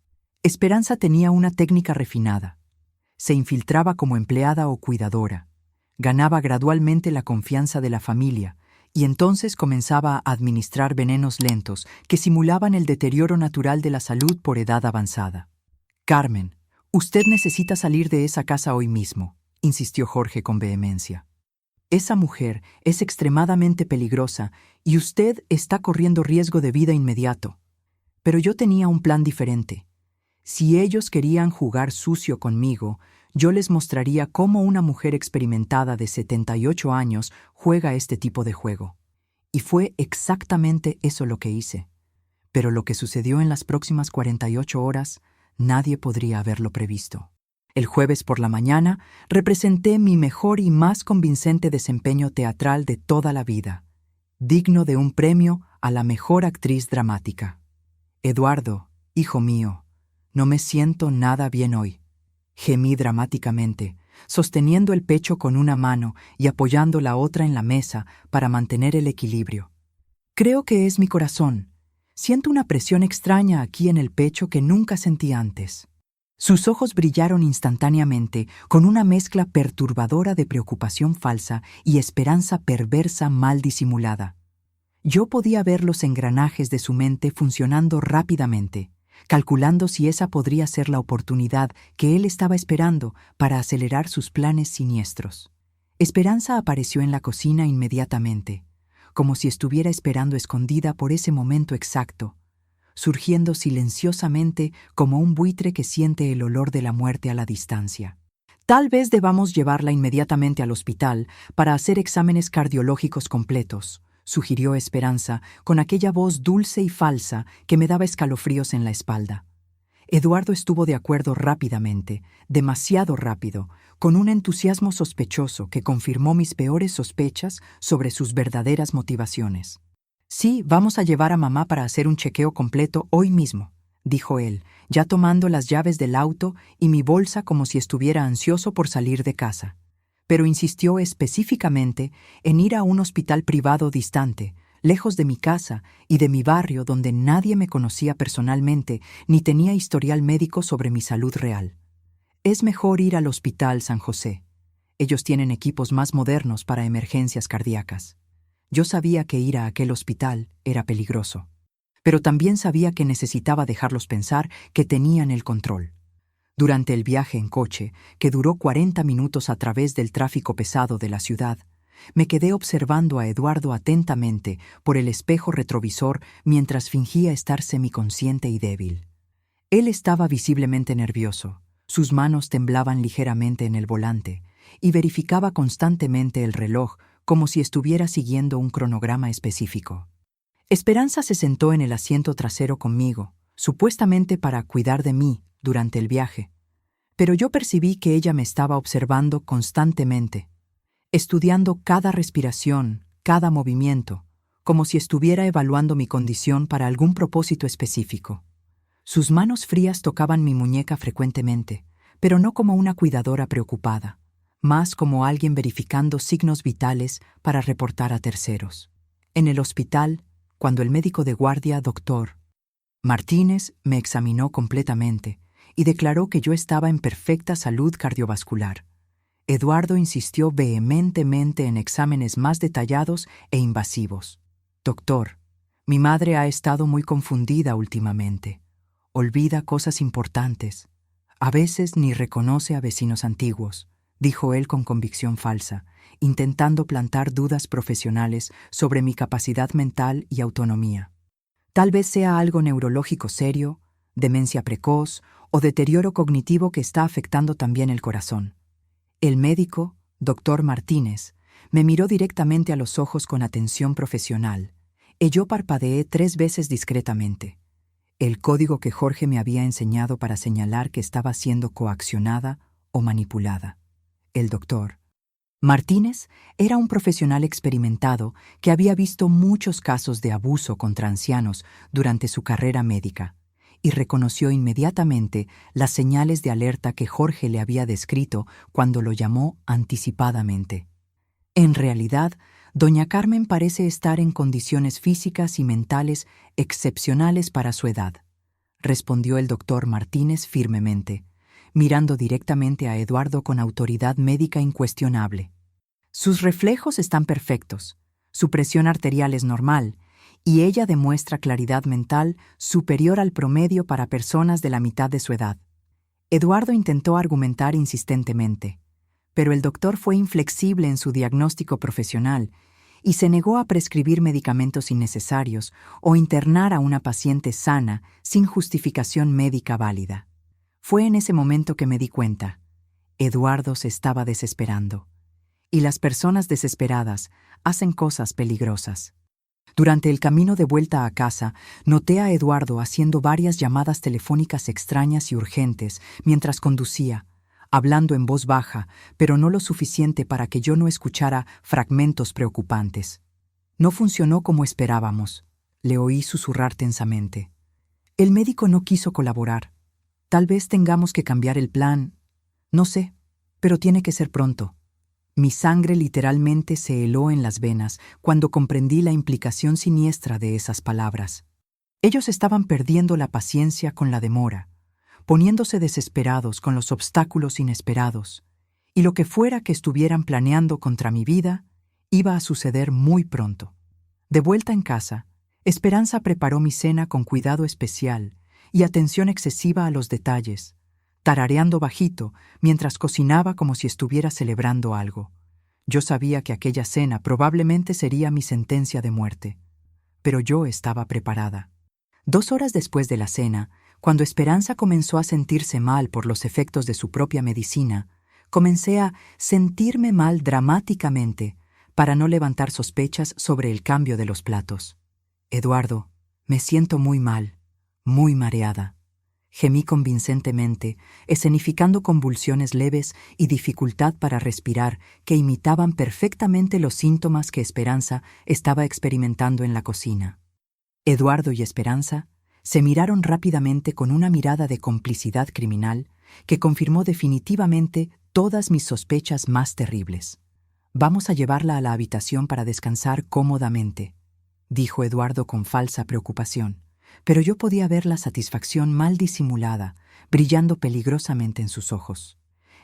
Esperanza tenía una técnica refinada. Se infiltraba como empleada o cuidadora. Ganaba gradualmente la confianza de la familia y entonces comenzaba a administrar venenos lentos que simulaban el deterioro natural de la salud por edad avanzada. Carmen, usted necesita salir de esa casa hoy mismo, insistió Jorge con vehemencia. Esa mujer es extremadamente peligrosa y usted está corriendo riesgo de vida inmediato. Pero yo tenía un plan diferente. Si ellos querían jugar sucio conmigo, yo les mostraría cómo una mujer experimentada de 78 años juega este tipo de juego. Y fue exactamente eso lo que hice. Pero lo que sucedió en las próximas 48 horas, nadie podría haberlo previsto. El jueves por la mañana representé mi mejor y más convincente desempeño teatral de toda la vida, digno de un premio a la mejor actriz dramática. Eduardo, hijo mío, no me siento nada bien hoy. Gemí dramáticamente, sosteniendo el pecho con una mano y apoyando la otra en la mesa para mantener el equilibrio. Creo que es mi corazón. Siento una presión extraña aquí en el pecho que nunca sentí antes. Sus ojos brillaron instantáneamente con una mezcla perturbadora de preocupación falsa y esperanza perversa mal disimulada. Yo podía ver los engranajes de su mente funcionando rápidamente, calculando si esa podría ser la oportunidad que él estaba esperando para acelerar sus planes siniestros. Esperanza apareció en la cocina inmediatamente, como si estuviera esperando escondida por ese momento exacto, surgiendo silenciosamente como un buitre que siente el olor de la muerte a la distancia. Tal vez debamos llevarla inmediatamente al hospital para hacer exámenes cardiológicos completos, sugirió Esperanza con aquella voz dulce y falsa que me daba escalofríos en la espalda. Eduardo estuvo de acuerdo rápidamente, demasiado rápido, con un entusiasmo sospechoso que confirmó mis peores sospechas sobre sus verdaderas motivaciones. Sí, vamos a llevar a mamá para hacer un chequeo completo hoy mismo, dijo él, ya tomando las llaves del auto y mi bolsa como si estuviera ansioso por salir de casa. Pero insistió específicamente en ir a un hospital privado distante, lejos de mi casa y de mi barrio donde nadie me conocía personalmente ni tenía historial médico sobre mi salud real. Es mejor ir al Hospital San José. Ellos tienen equipos más modernos para emergencias cardíacas. Yo sabía que ir a aquel hospital era peligroso, pero también sabía que necesitaba dejarlos pensar que tenían el control. Durante el viaje en coche, que duró 40 minutos a través del tráfico pesado de la ciudad, me quedé observando a Eduardo atentamente por el espejo retrovisor mientras fingía estar semiconsciente y débil. Él estaba visiblemente nervioso, sus manos temblaban ligeramente en el volante y verificaba constantemente el reloj como si estuviera siguiendo un cronograma específico. Esperanza se sentó en el asiento trasero conmigo, supuestamente para cuidar de mí durante el viaje, pero yo percibí que ella me estaba observando constantemente, estudiando cada respiración, cada movimiento, como si estuviera evaluando mi condición para algún propósito específico. Sus manos frías tocaban mi muñeca frecuentemente, pero no como una cuidadora preocupada, más como alguien verificando signos vitales para reportar a terceros. En el hospital, cuando el médico de guardia, Dr. Martínez, me examinó completamente y declaró que yo estaba en perfecta salud cardiovascular, Eduardo insistió vehementemente en exámenes más detallados e invasivos. Doctor, mi madre ha estado muy confundida últimamente. Olvida cosas importantes. A veces ni reconoce a vecinos antiguos, dijo él con convicción falsa, intentando plantar dudas profesionales sobre mi capacidad mental y autonomía. Tal vez sea algo neurológico serio, demencia precoz o deterioro cognitivo que está afectando también el corazón. El médico, Dr. Martínez, me miró directamente a los ojos con atención profesional, y yo parpadeé 3 veces discretamente, el código que Jorge me había enseñado para señalar que estaba siendo coaccionada o manipulada. El doctor Martínez era un profesional experimentado que había visto muchos casos de abuso contra ancianos durante su carrera médica, y reconoció inmediatamente las señales de alerta que Jorge le había descrito cuando lo llamó anticipadamente. En realidad, doña Carmen parece estar en condiciones físicas y mentales excepcionales para su edad, respondió el doctor Martínez firmemente, mirando directamente a Eduardo con autoridad médica incuestionable. Sus reflejos están perfectos, su presión arterial es normal, y ella demuestra claridad mental superior al promedio para personas de la mitad de su edad. Eduardo intentó argumentar insistentemente, pero el doctor fue inflexible en su diagnóstico profesional y se negó a prescribir medicamentos innecesarios o internar a una paciente sana sin justificación médica válida. Fue en ese momento que me di cuenta. Eduardo se estaba desesperando. Y las personas desesperadas hacen cosas peligrosas. Durante el camino de vuelta a casa, noté a Eduardo haciendo varias llamadas telefónicas extrañas y urgentes mientras conducía, hablando en voz baja, pero no lo suficiente para que yo no escuchara fragmentos preocupantes. No funcionó como esperábamos, le oí susurrar tensamente. El médico no quiso colaborar. Tal vez tengamos que cambiar el plan. No sé, pero tiene que ser pronto. Mi sangre literalmente se heló en las venas cuando comprendí la implicación siniestra de esas palabras. Ellos estaban perdiendo la paciencia con la demora, poniéndose desesperados con los obstáculos inesperados, y lo que fuera que estuvieran planeando contra mi vida iba a suceder muy pronto. De vuelta en casa, Esperanza preparó mi cena con cuidado especial y atención excesiva a los detalles, tarareando bajito mientras cocinaba como si estuviera celebrando algo. Yo sabía que aquella cena probablemente sería mi sentencia de muerte, pero yo estaba preparada. 2 horas después de la cena, cuando Esperanza comenzó a sentirse mal por los efectos de su propia medicina, comencé a sentirme mal dramáticamente para no levantar sospechas sobre el cambio de los platos. Eduardo, me siento muy mal, muy mareada. Gemí convincentemente, escenificando convulsiones leves y dificultad para respirar que imitaban perfectamente los síntomas que Esperanza estaba experimentando en la cocina. Eduardo y Esperanza se miraron rápidamente con una mirada de complicidad criminal que confirmó definitivamente todas mis sospechas más terribles. «Vamos a llevarla a la habitación para descansar cómodamente», dijo Eduardo con falsa preocupación, pero yo podía ver la satisfacción mal disimulada, brillando peligrosamente en sus ojos.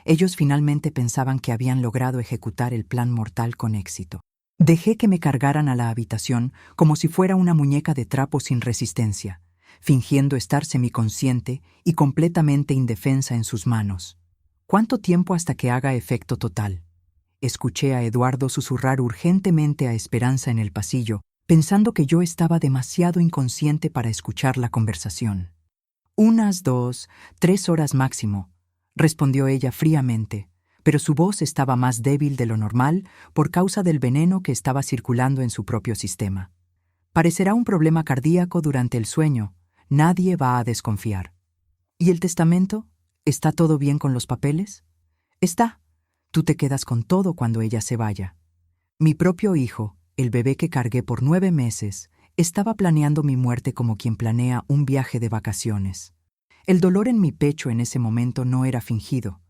Ellos finalmente pensaban que habían logrado ejecutar el plan mortal con éxito. Dejé que me cargaran a la habitación como si fuera una muñeca de trapo sin resistencia, fingiendo estar semiconsciente y completamente indefensa en sus manos. ¿Cuánto tiempo hasta que haga efecto total? Escuché a Eduardo susurrar urgentemente a Esperanza en el pasillo, pensando que yo estaba demasiado inconsciente para escuchar la conversación. «Unas 2, 3 horas máximo», respondió ella fríamente, pero su voz estaba más débil de lo normal por causa del veneno que estaba circulando en su propio sistema. «Parecerá un problema cardíaco durante el sueño. Nadie va a desconfiar». «¿Y el testamento? ¿Está todo bien con los papeles?» «Está. Tú te quedas con todo cuando ella se vaya». Mi propio hijo, el bebé que cargué por 9 meses, estaba planeando mi muerte como quien planea un viaje de vacaciones. El dolor en mi pecho en ese momento no era fingido.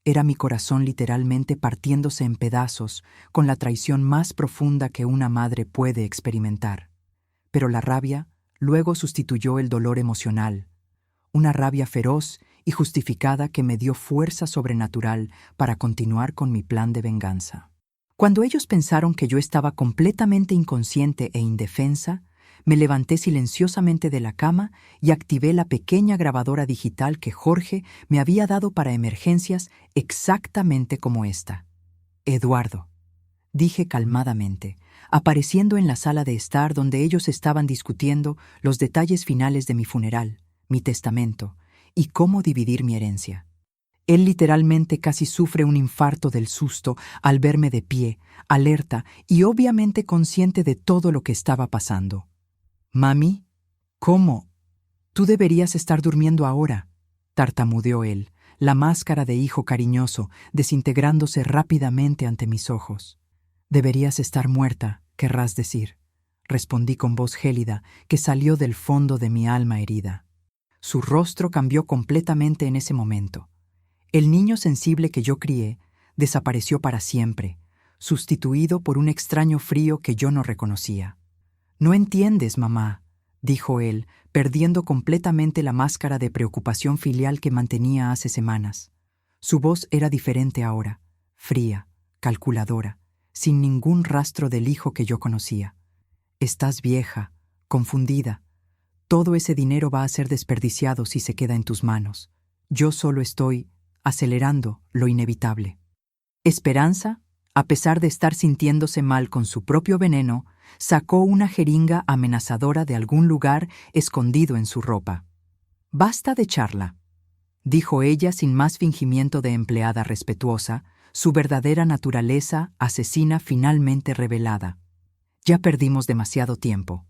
Era mi corazón literalmente partiéndose en pedazos con la traición más profunda que una madre puede experimentar. Pero la rabia luego sustituyó el dolor emocional, una rabia feroz y justificada que me dio fuerza sobrenatural para continuar con mi plan de venganza. Cuando ellos pensaron que yo estaba completamente inconsciente e indefensa, me levanté silenciosamente de la cama y activé la pequeña grabadora digital que Jorge me había dado para emergencias exactamente como esta. «Eduardo», dije calmadamente, apareciendo en la sala de estar donde ellos estaban discutiendo los detalles finales de mi funeral, mi testamento y cómo dividir mi herencia. Él literalmente casi sufre un infarto del susto al verme de pie, alerta y obviamente consciente de todo lo que estaba pasando. «Mami, ¿cómo? Tú deberías estar durmiendo ahora», tartamudeó él, la máscara de hijo cariñoso desintegrándose rápidamente ante mis ojos. «Deberías estar muerta, querrás decir», respondí con voz gélida que salió del fondo de mi alma herida. Su rostro cambió completamente en ese momento. El niño sensible que yo crié desapareció para siempre, sustituido por un extraño frío que yo no reconocía. «No entiendes, mamá», dijo él, perdiendo completamente la máscara de preocupación filial que mantenía hace semanas. Su voz era diferente ahora, fría, calculadora, sin ningún rastro del hijo que yo conocía. «Estás vieja, confundida. Todo ese dinero va a ser desperdiciado si se queda en tus manos. Yo solo estoy acelerando lo inevitable». Esperanza, a pesar de estar sintiéndose mal con su propio veneno, sacó una jeringa amenazadora de algún lugar escondido en su ropa. «Basta de charla», dijo ella sin más fingimiento de empleada respetuosa, su verdadera naturaleza asesina finalmente revelada. «Ya perdimos demasiado tiempo».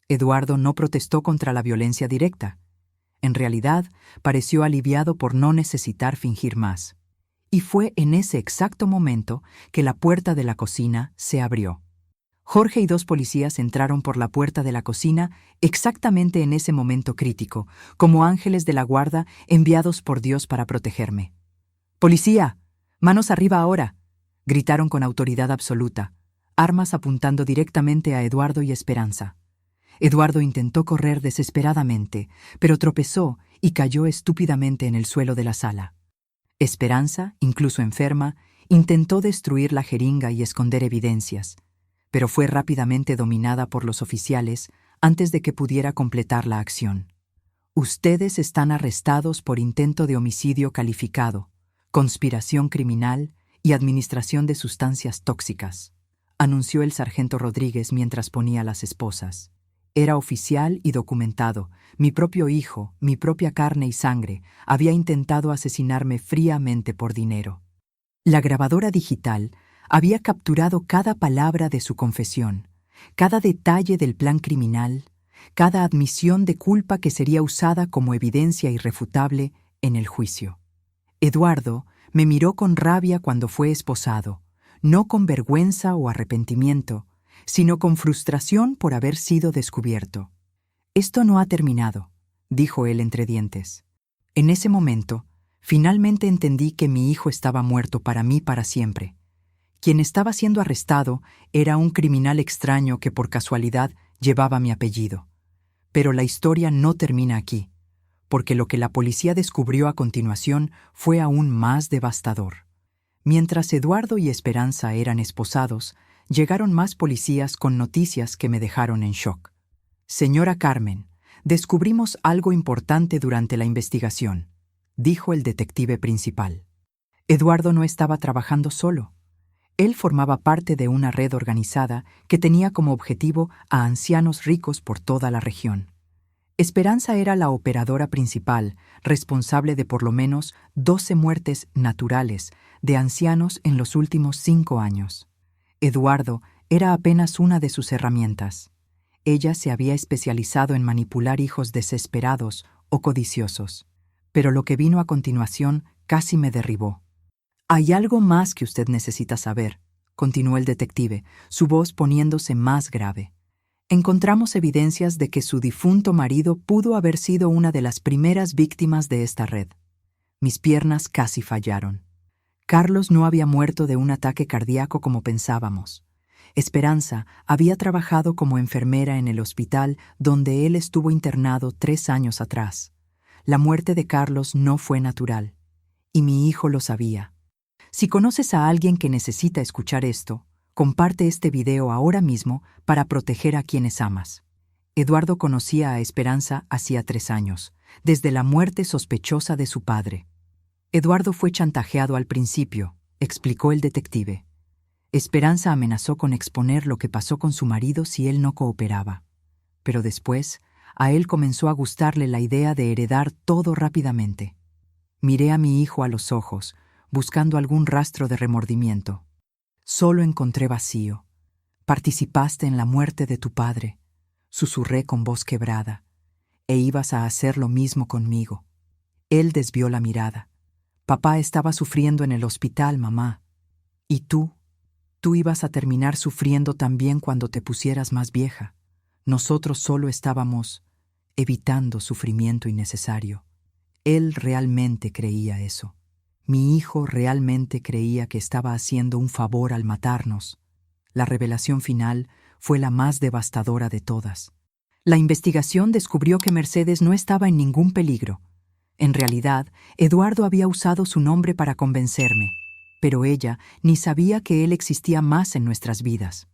Eduardo no protestó contra la violencia directa. En realidad, pareció aliviado por no necesitar fingir más. Y fue en ese exacto momento que la puerta de la cocina se abrió. Jorge y 2 policías entraron por la puerta de la cocina exactamente en ese momento crítico, como ángeles de la guarda enviados por Dios para protegerme. «¡Policía! ¡Manos arriba ahora!», gritaron con autoridad absoluta, armas apuntando directamente a Eduardo y Esperanza. Eduardo intentó correr desesperadamente, pero tropezó y cayó estúpidamente en el suelo de la sala. Esperanza, incluso enferma, intentó destruir la jeringa y esconder evidencias, pero fue rápidamente dominada por los oficiales antes de que pudiera completar la acción. Ustedes están arrestados por intento de homicidio calificado, conspiración criminal y administración de sustancias tóxicas, anunció el sargento Rodríguez mientras ponía las esposas. Era oficial y documentado. Mi propio hijo, mi propia carne y sangre, había intentado asesinarme fríamente por dinero. La grabadora digital había capturado cada palabra de su confesión, cada detalle del plan criminal, cada admisión de culpa que sería usada como evidencia irrefutable en el juicio. Eduardo me miró con rabia cuando fue esposado, no con vergüenza o arrepentimiento, sino con frustración por haber sido descubierto. «Esto no ha terminado», dijo él entre dientes. En ese momento, finalmente entendí que mi hijo estaba muerto para mí para siempre. Quien estaba siendo arrestado era un criminal extraño que por casualidad llevaba mi apellido. Pero la historia no termina aquí, porque lo que la policía descubrió a continuación fue aún más devastador. Mientras Eduardo y Esperanza eran esposados, llegaron más policías con noticias que me dejaron en shock. «Señora Carmen, descubrimos algo importante durante la investigación», dijo el detective principal. Eduardo no estaba trabajando solo. Él formaba parte de una red organizada que tenía como objetivo a ancianos ricos por toda la región. Esperanza era la operadora principal, responsable de por lo menos 12 muertes naturales de ancianos en los últimos 5 años. Eduardo era apenas una de sus herramientas. Ella se había especializado en manipular hijos desesperados o codiciosos. Pero lo que vino a continuación casi me derribó. «Hay algo más que usted necesita saber», continuó el detective, su voz poniéndose más grave. «Encontramos evidencias de que su difunto marido pudo haber sido una de las primeras víctimas de esta red. Mis piernas casi fallaron. Carlos no había muerto de un ataque cardíaco como pensábamos. Esperanza había trabajado como enfermera en el hospital donde él estuvo internado 3 años atrás. La muerte de Carlos no fue natural, y mi hijo lo sabía. Si conoces a alguien que necesita escuchar esto, comparte este video ahora mismo para proteger a quienes amas». Eduardo conocía a Esperanza hacía 3 años, desde la muerte sospechosa de su padre. «Eduardo fue chantajeado al principio», explicó el detective. «Esperanza amenazó con exponer lo que pasó con su marido si él no cooperaba. Pero después, a él comenzó a gustarle la idea de heredar todo rápidamente. Miré a mi hijo a los ojos, buscando algún rastro de remordimiento. Solo encontré vacío. Participaste en la muerte de tu padre», susurré con voz quebrada, «e ibas a hacer lo mismo conmigo». Él desvió la mirada. «Papá estaba sufriendo en el hospital, mamá. ¿Y tú? Tú ibas a terminar sufriendo también cuando te pusieras más vieja. Nosotros solo estábamos evitando sufrimiento innecesario». Él realmente creía eso. Mi hijo realmente creía que estaba haciendo un favor al matarnos. La revelación final fue la más devastadora de todas. La investigación descubrió que Mercedes no estaba en ningún peligro. En realidad, Eduardo había usado su nombre para convencerme, pero ella ni sabía que él existía más en nuestras vidas.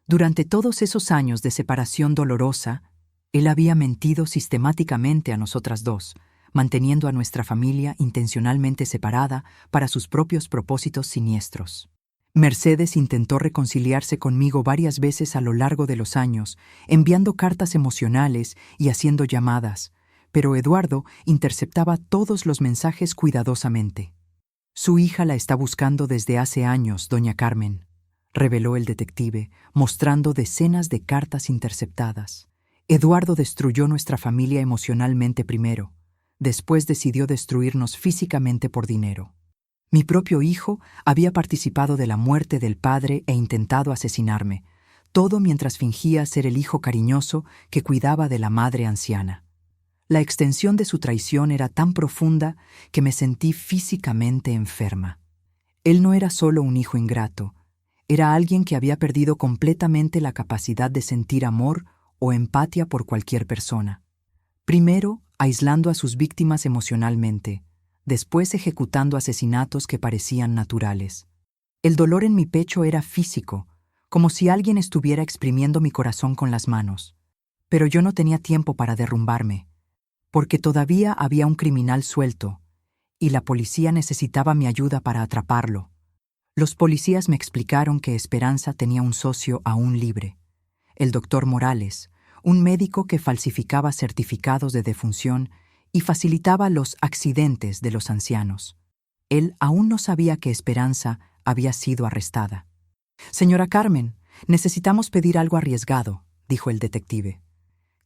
Durante todos esos años de separación dolorosa, él había mentido sistemáticamente a nosotras dos, manteniendo a nuestra familia intencionalmente separada para sus propios propósitos siniestros. Mercedes intentó reconciliarse conmigo varias veces a lo largo de los años, enviando cartas emocionales y haciendo llamadas, pero Eduardo interceptaba todos los mensajes cuidadosamente. «Su hija la está buscando desde hace años, doña Carmen», reveló el detective, mostrando decenas de cartas interceptadas. «Eduardo destruyó nuestra familia emocionalmente primero. Después decidió destruirnos físicamente por dinero. Mi propio hijo había participado de la muerte del padre e intentado asesinarme, todo mientras fingía ser el hijo cariñoso que cuidaba de la madre anciana. La extensión de su traición era tan profunda que me sentí físicamente enferma. Él no era solo un hijo ingrato, era alguien que había perdido completamente la capacidad de sentir amor o empatía por cualquier persona. Primero, aislando a sus víctimas emocionalmente, después ejecutando asesinatos que parecían naturales. El dolor en mi pecho era físico, como si alguien estuviera exprimiendo mi corazón con las manos. Pero yo no tenía tiempo para derrumbarme, porque todavía había un criminal suelto, y la policía necesitaba mi ayuda para atraparlo. Los policías me explicaron que Esperanza tenía un socio aún libre, el doctor Morales, un médico que falsificaba certificados de defunción y facilitaba los accidentes de los ancianos. Él aún no sabía que Esperanza había sido arrestada. «Señora Carmen, necesitamos pedir algo arriesgado», dijo el detective.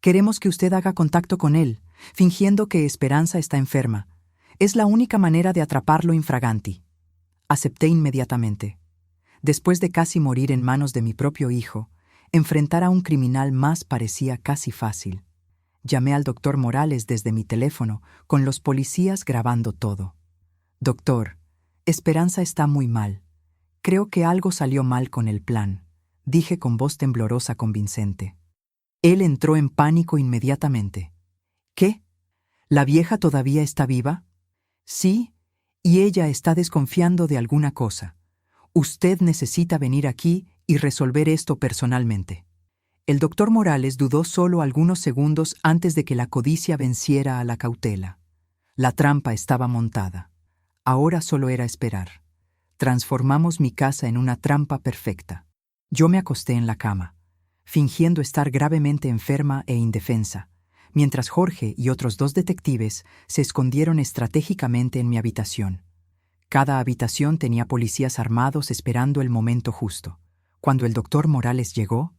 «Queremos que usted haga contacto con él, fingiendo que Esperanza está enferma. Es la única manera de atraparlo infraganti». Acepté inmediatamente. Después de casi morir en manos de mi propio hijo, enfrentar a un criminal más parecía casi fácil. Llamé al doctor Morales desde mi teléfono, con los policías grabando todo. «Doctor, Esperanza está muy mal. Creo que algo salió mal con el plan», dije con voz temblorosa convincente. Él entró en pánico inmediatamente. «¿Qué? ¿La vieja todavía está viva?» «Sí, y ella está desconfiando de alguna cosa. Usted necesita venir aquí y resolver esto personalmente». El doctor Morales dudó solo algunos segundos antes de que la codicia venciera a la cautela. La trampa estaba montada. Ahora solo era esperar. Transformamos mi casa en una trampa perfecta. Yo me acosté en la cama, fingiendo estar gravemente enferma e indefensa, mientras Jorge y otros 2 detectives se escondieron estratégicamente en mi habitación. Cada habitación tenía policías armados esperando el momento justo. Cuando el doctor Morales llegó,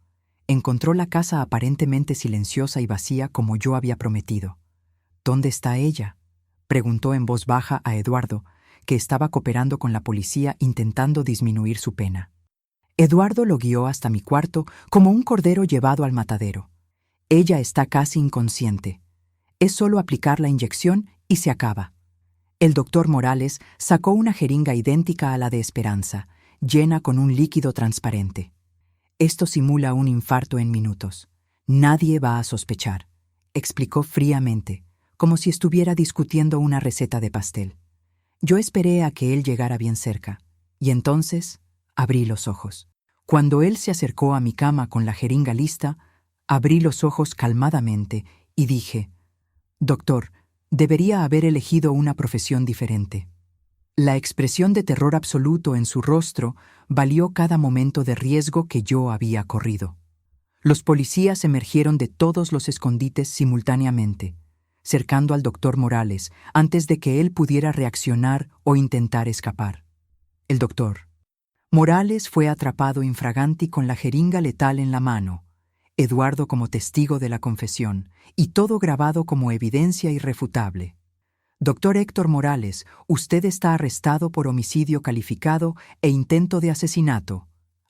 encontró la casa aparentemente silenciosa y vacía como yo había prometido. «¿Dónde está ella?», preguntó en voz baja a Eduardo, que estaba cooperando con la policía intentando disminuir su pena. Eduardo lo guió hasta mi cuarto como un cordero llevado al matadero. «Ella está casi inconsciente. Es solo aplicar la inyección y se acaba». El doctor Morales sacó una jeringa idéntica a la de Esperanza, llena con un líquido transparente. «Esto simula un infarto en minutos. Nadie va a sospechar», explicó fríamente, como si estuviera discutiendo una receta de pastel. Yo esperé a que él llegara bien cerca, y entonces abrí los ojos. Cuando él se acercó a mi cama con la jeringa lista, abrí los ojos calmadamente y dije: «Doctor, debería haber elegido una profesión diferente». La expresión de terror absoluto en su rostro valió cada momento de riesgo que yo había corrido. Los policías emergieron de todos los escondites simultáneamente, cercando al doctor Morales antes de que él pudiera reaccionar o intentar escapar. El doctor Morales fue atrapado infraganti con la jeringa letal en la mano, Eduardo como testigo de la confesión, y todo grabado como evidencia irrefutable. «Doctor Héctor Morales, usted está arrestado por homicidio calificado e intento de asesinato»,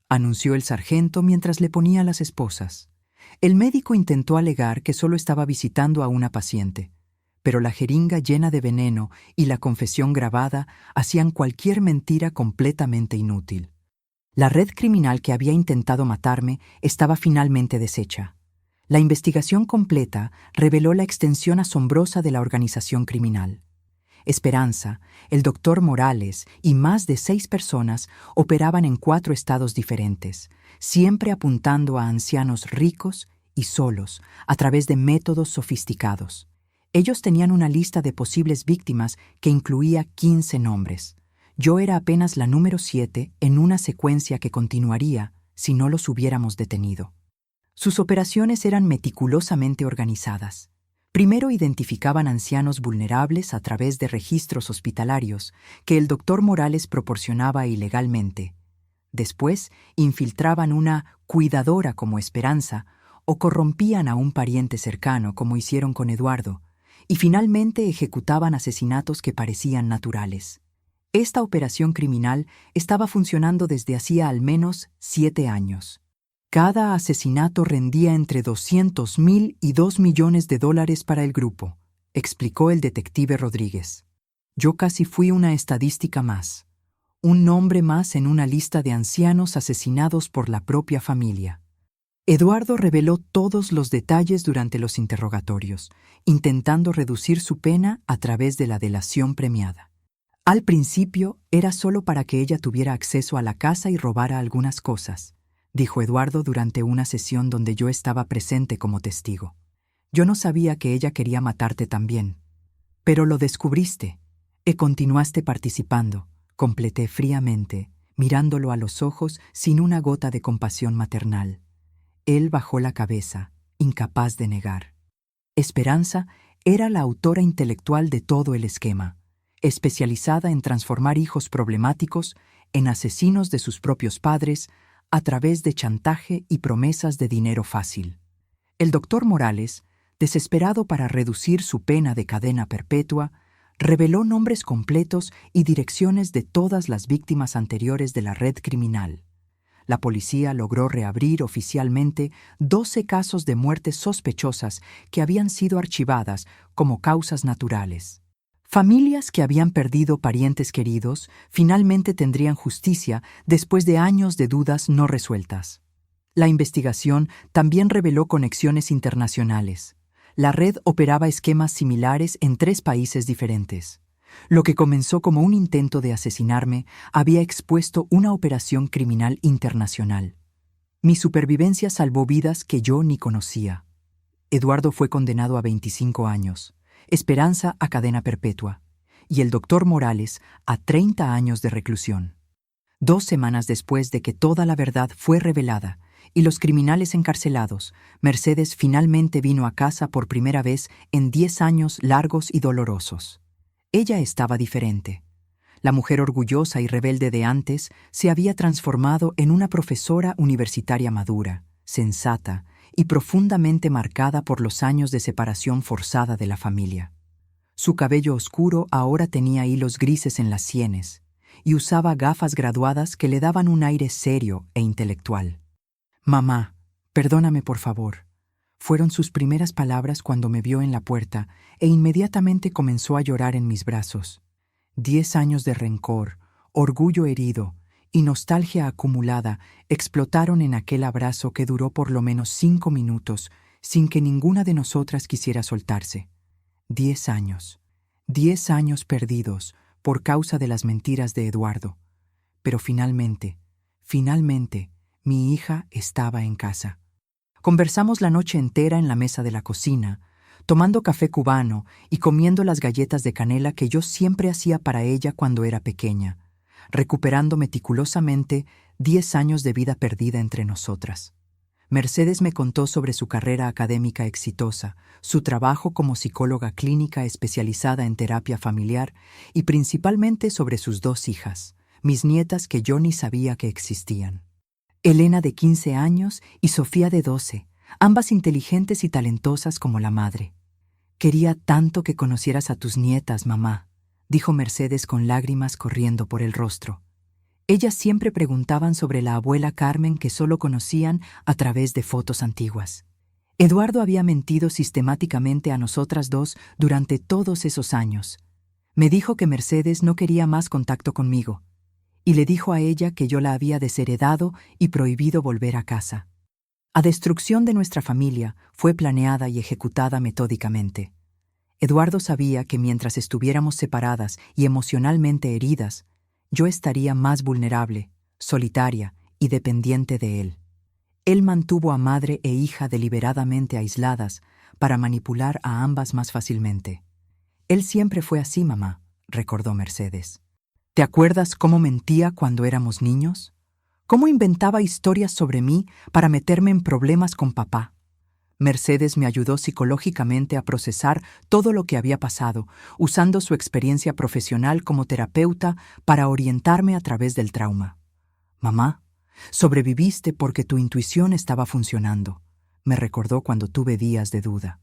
anunció el sargento mientras le ponía las esposas. El médico intentó alegar que solo estaba visitando a una paciente, pero la jeringa llena de veneno y la confesión grabada hacían cualquier mentira completamente inútil. La red criminal que había intentado matarme estaba finalmente deshecha. La investigación completa reveló la extensión asombrosa de la organización criminal. Esperanza, el doctor Morales y más de 6 personas operaban en 4 estados diferentes, siempre apuntando a ancianos ricos y solos a través de métodos sofisticados. Ellos tenían una lista de posibles víctimas que incluía 15 nombres. Yo era apenas la número 7 en una secuencia que continuaría si no los hubiéramos detenido. Sus operaciones eran meticulosamente organizadas. Primero identificaban ancianos vulnerables a través de registros hospitalarios que el doctor Morales proporcionaba ilegalmente. Después infiltraban una cuidadora como Esperanza o corrompían a un pariente cercano como hicieron con Eduardo, y finalmente ejecutaban asesinatos que parecían naturales. Esta operación criminal estaba funcionando desde hacía al menos 7 años. Cada asesinato rendía entre $200,000 y $2 millones para el grupo, explicó el detective Rodríguez. Yo casi fui una estadística más, un nombre más en una lista de ancianos asesinados por la propia familia. Eduardo reveló todos los detalles durante los interrogatorios, intentando reducir su pena a través de la delación premiada. Al principio era solo para que ella tuviera acceso a la casa y robara algunas cosas, dijo Eduardo durante una sesión donde yo estaba presente como testigo. Yo no sabía que ella quería matarte también. Pero lo descubriste, y continuaste participando, completé fríamente, mirándolo a los ojos sin una gota de compasión maternal. Él bajó la cabeza, incapaz de negar. Esperanza era la autora intelectual de todo el esquema, especializada en transformar hijos problemáticos en asesinos de sus propios padres a través de chantaje y promesas de dinero fácil. El doctor Morales, desesperado para reducir su pena de cadena perpetua, reveló nombres completos y direcciones de todas las víctimas anteriores de la red criminal. La policía logró reabrir oficialmente 12 casos de muertes sospechosas que habían sido archivadas como causas naturales. Familias que habían perdido parientes queridos finalmente tendrían justicia después de años de dudas no resueltas. La investigación también reveló conexiones internacionales. La red operaba esquemas similares en 3 países diferentes. Lo que comenzó como un intento de asesinarme había expuesto una operación criminal internacional. Mi supervivencia salvó vidas que yo ni conocía. Eduardo fue condenado a 25 años, Esperanza a cadena perpetua, y el doctor Morales a 30 años de reclusión. 2 semanas después de que toda la verdad fue revelada y los criminales encarcelados, Mercedes finalmente vino a casa por primera vez en 10 años largos y dolorosos. Ella estaba diferente. La mujer orgullosa y rebelde de antes se había transformado en una profesora universitaria madura, sensata y profundamente marcada por los años de separación forzada de la familia. Su cabello oscuro ahora tenía hilos grises en las sienes y usaba gafas graduadas que le daban un aire serio e intelectual. «Mamá, perdóname por favor», fueron sus primeras palabras cuando me vio en la puerta e inmediatamente comenzó a llorar en mis brazos. 10 años de rencor, orgullo herido y nostalgia acumulada explotaron en aquel abrazo que duró por lo menos 5 minutos sin que ninguna de nosotras quisiera soltarse. 10 años. 10 años perdidos por causa de las mentiras de Eduardo. Pero finalmente, mi hija estaba en casa. Conversamos la noche entera en la mesa de la cocina, tomando café cubano y comiendo las galletas de canela que yo siempre hacía para ella cuando era pequeña, recuperando meticulosamente 10 años de vida perdida entre nosotras. Mercedes me contó sobre su carrera académica exitosa, su trabajo como psicóloga clínica especializada en terapia familiar y principalmente sobre sus 2 hijas, mis nietas que yo ni sabía que existían. Elena de 15 años y Sofía de 12, ambas inteligentes y talentosas como la madre. «Quería tanto que conocieras a tus nietas, mamá», dijo Mercedes con lágrimas corriendo por el rostro. Ellas siempre preguntaban sobre la abuela Carmen que solo conocían a través de fotos antiguas. Eduardo había mentido sistemáticamente a nosotras 2 durante todos esos años. Me dijo que Mercedes no quería más contacto conmigo, y le dijo a ella que yo la había desheredado y prohibido volver a casa. La destrucción de nuestra familia fue planeada y ejecutada metódicamente. Eduardo sabía que mientras estuviéramos separadas y emocionalmente heridas, yo estaría más vulnerable, solitaria y dependiente de él. Él mantuvo a madre e hija deliberadamente aisladas para manipular a ambas más fácilmente. Él siempre fue así, mamá, recordó Mercedes. ¿Te acuerdas cómo mentía cuando éramos niños? ¿Cómo inventaba historias sobre mí para meterme en problemas con papá? Mercedes me ayudó psicológicamente a procesar todo lo que había pasado, usando su experiencia profesional como terapeuta para orientarme a través del trauma. «Mamá, sobreviviste porque tu intuición estaba funcionando», me recordó cuando tuve días de duda.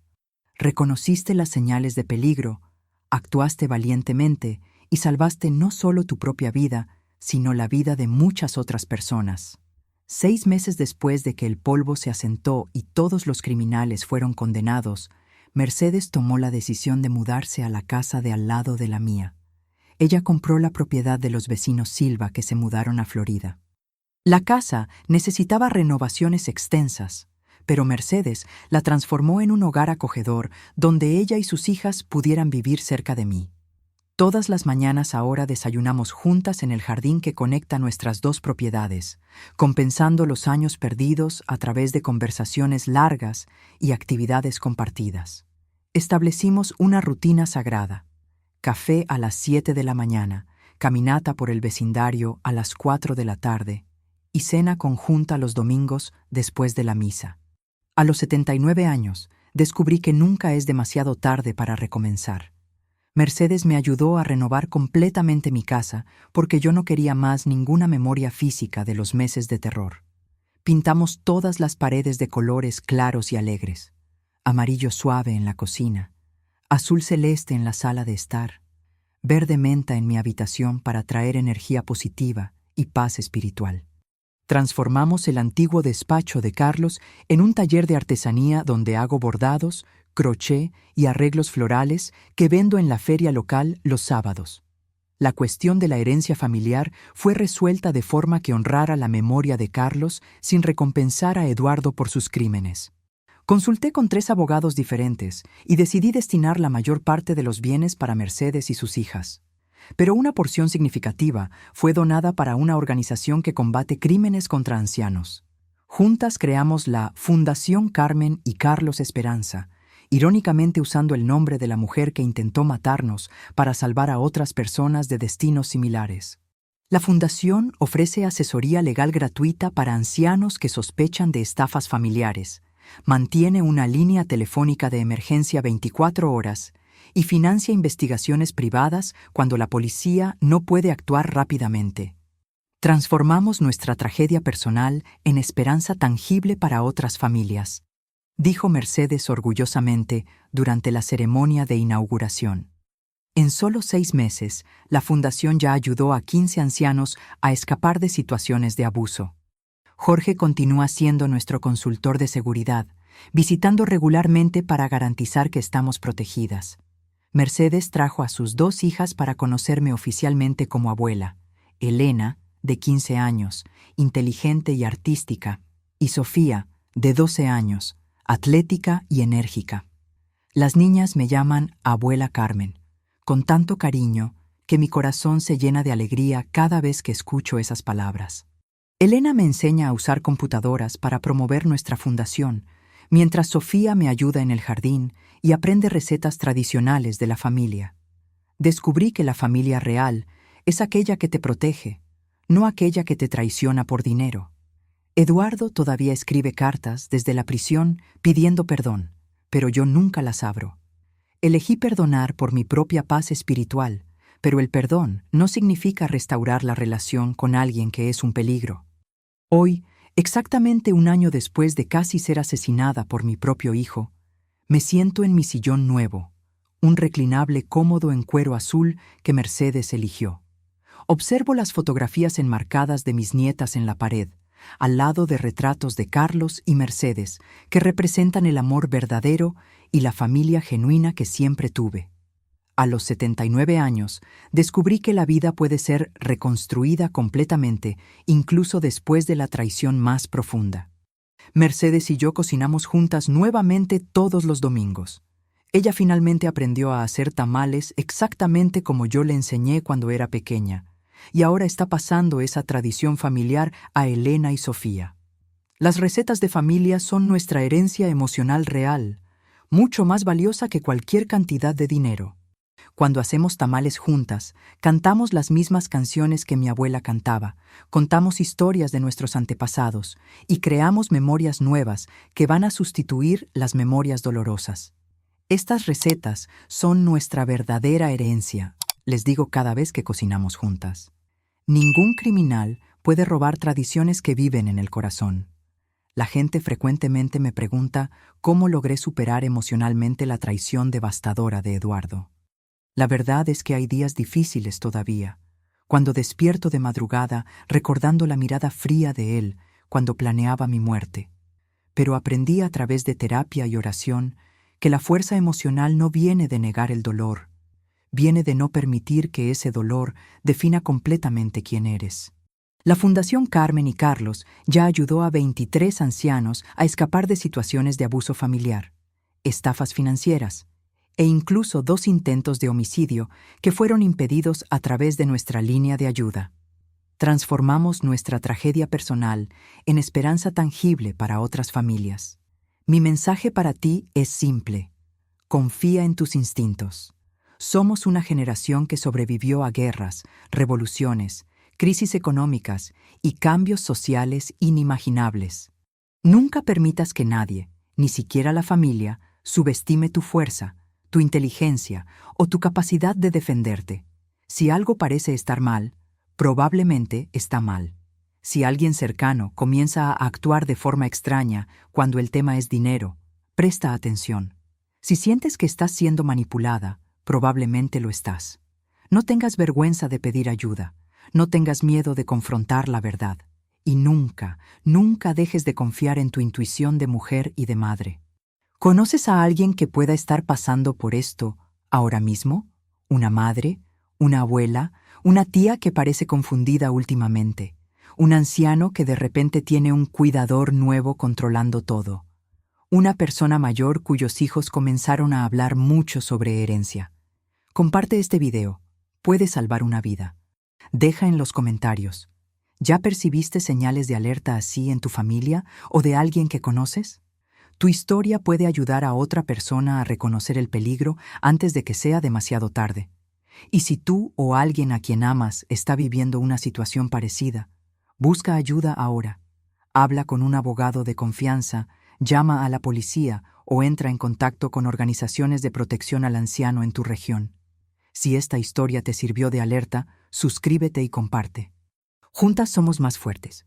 «Reconociste las señales de peligro, actuaste valientemente y salvaste no solo tu propia vida, sino la vida de muchas otras personas». 6 meses después de que el polvo se asentó y todos los criminales fueron condenados, Mercedes tomó la decisión de mudarse a la casa de al lado de la mía. Ella compró la propiedad de los vecinos Silva que se mudaron a Florida. La casa necesitaba renovaciones extensas, pero Mercedes la transformó en un hogar acogedor donde ella y sus hijas pudieran vivir cerca de mí. Todas las mañanas ahora desayunamos juntas en el jardín que conecta nuestras dos propiedades, compensando los años perdidos a través de conversaciones largas y actividades compartidas. Establecimos una rutina sagrada: café a las 7 de la mañana, caminata por el vecindario a las 4 de la tarde y cena conjunta los domingos después de la misa. A los 79 años, descubrí que nunca es demasiado tarde para recomenzar. Mercedes me ayudó a renovar completamente mi casa porque yo no quería más ninguna memoria física de los meses de terror. Pintamos todas las paredes de colores claros y alegres: amarillo suave en la cocina, azul celeste en la sala de estar, verde menta en mi habitación para traer energía positiva y paz espiritual. Transformamos el antiguo despacho de Carlos en un taller de artesanía donde hago bordados, crochet y arreglos florales que vendo en la feria local los sábados. La cuestión de la herencia familiar fue resuelta de forma que honrara la memoria de Carlos sin recompensar a Eduardo por sus crímenes. Consulté con 3 abogados diferentes y decidí destinar la mayor parte de los bienes para Mercedes y sus hijas. Pero una porción significativa fue donada para una organización que combate crímenes contra ancianos. Juntas creamos la Fundación Carmen y Carlos Esperanza, irónicamente usando el nombre de la mujer que intentó matarnos para salvar a otras personas de destinos similares. La fundación ofrece asesoría legal gratuita para ancianos que sospechan de estafas familiares, mantiene una línea telefónica de emergencia 24 horas y financia investigaciones privadas cuando la policía no puede actuar rápidamente. Transformamos nuestra tragedia personal en esperanza tangible para otras familias, dijo Mercedes orgullosamente durante la ceremonia de inauguración. En solo 6 meses, la fundación ya ayudó a 15 ancianos a escapar de situaciones de abuso. Jorge continúa siendo nuestro consultor de seguridad, visitando regularmente para garantizar que estamos protegidas. Mercedes trajo a sus 2 hijas para conocerme oficialmente como abuela: Elena, de 15 años, inteligente y artística, y Sofía, de 12 años, atlética y enérgica. Las niñas me llaman Abuela Carmen, con tanto cariño que mi corazón se llena de alegría cada vez que escucho esas palabras. Elena me enseña a usar computadoras para promover nuestra fundación, mientras Sofía me ayuda en el jardín y aprende recetas tradicionales de la familia. Descubrí que la familia real es aquella que te protege, no aquella que te traiciona por dinero. Eduardo todavía escribe cartas desde la prisión pidiendo perdón, pero yo nunca las abro. Elegí perdonar por mi propia paz espiritual, pero el perdón no significa restaurar la relación con alguien que es un peligro. Hoy, exactamente 1 año después de casi ser asesinada por mi propio hijo, me siento en mi sillón nuevo, un reclinable cómodo en cuero azul que Mercedes eligió. Observo las fotografías enmarcadas de mis nietas en la pared, al lado de retratos de Carlos y Mercedes, que representan el amor verdadero y la familia genuina que siempre tuve. A los 79 años, descubrí que la vida puede ser reconstruida completamente, incluso después de la traición más profunda. Mercedes y yo cocinamos juntas nuevamente todos los domingos. Ella finalmente aprendió a hacer tamales exactamente como yo le enseñé cuando era pequeña, y ahora está pasando esa tradición familiar a Elena y Sofía. Las recetas de familia son nuestra herencia emocional real, mucho más valiosa que cualquier cantidad de dinero. Cuando hacemos tamales juntas, cantamos las mismas canciones que mi abuela cantaba, contamos historias de nuestros antepasados y creamos memorias nuevas que van a sustituir las memorias dolorosas. Estas recetas son nuestra verdadera herencia, les digo cada vez que cocinamos juntas. Ningún criminal puede robar tradiciones que viven en el corazón. La gente frecuentemente me pregunta cómo logré superar emocionalmente la traición devastadora de Eduardo. La verdad es que hay días difíciles todavía, cuando despierto de madrugada recordando la mirada fría de él cuando planeaba mi muerte. Pero aprendí a través de terapia y oración que la fuerza emocional no viene de negar el dolor, viene de no permitir que ese dolor defina completamente quién eres. La Fundación Carmen y Carlos ya ayudó a 23 ancianos a escapar de situaciones de abuso familiar, estafas financieras e incluso 2 intentos de homicidio que fueron impedidos a través de nuestra línea de ayuda. Transformamos nuestra tragedia personal en esperanza tangible para otras familias. Mi mensaje para ti es simple. Confía en tus instintos. Somos una generación que sobrevivió a guerras, revoluciones, crisis económicas y cambios sociales inimaginables. Nunca permitas que nadie, ni siquiera la familia, subestime tu fuerza, tu inteligencia o tu capacidad de defenderte. Si algo parece estar mal, probablemente está mal. Si alguien cercano comienza a actuar de forma extraña cuando el tema es dinero, presta atención. Si sientes que estás siendo manipulada, probablemente lo estás. No tengas vergüenza de pedir ayuda. No tengas miedo de confrontar la verdad. Y nunca, nunca dejes de confiar en tu intuición de mujer y de madre. ¿Conoces a alguien que pueda estar pasando por esto ahora mismo? ¿Una madre? ¿Una abuela? ¿Una tía que parece confundida últimamente? ¿Un anciano que de repente tiene un cuidador nuevo controlando todo? ¿Una persona mayor cuyos hijos comenzaron a hablar mucho sobre herencia? Comparte este video. Puede salvar una vida. Deja en los comentarios. ¿Ya percibiste señales de alerta así en tu familia o de alguien que conoces? Tu historia puede ayudar a otra persona a reconocer el peligro antes de que sea demasiado tarde. Y si tú o alguien a quien amas está viviendo una situación parecida, busca ayuda ahora. Habla con un abogado de confianza, llama a la policía o entra en contacto con organizaciones de protección al anciano en tu región. Si esta historia te sirvió de alerta, suscríbete y comparte. Juntas somos más fuertes.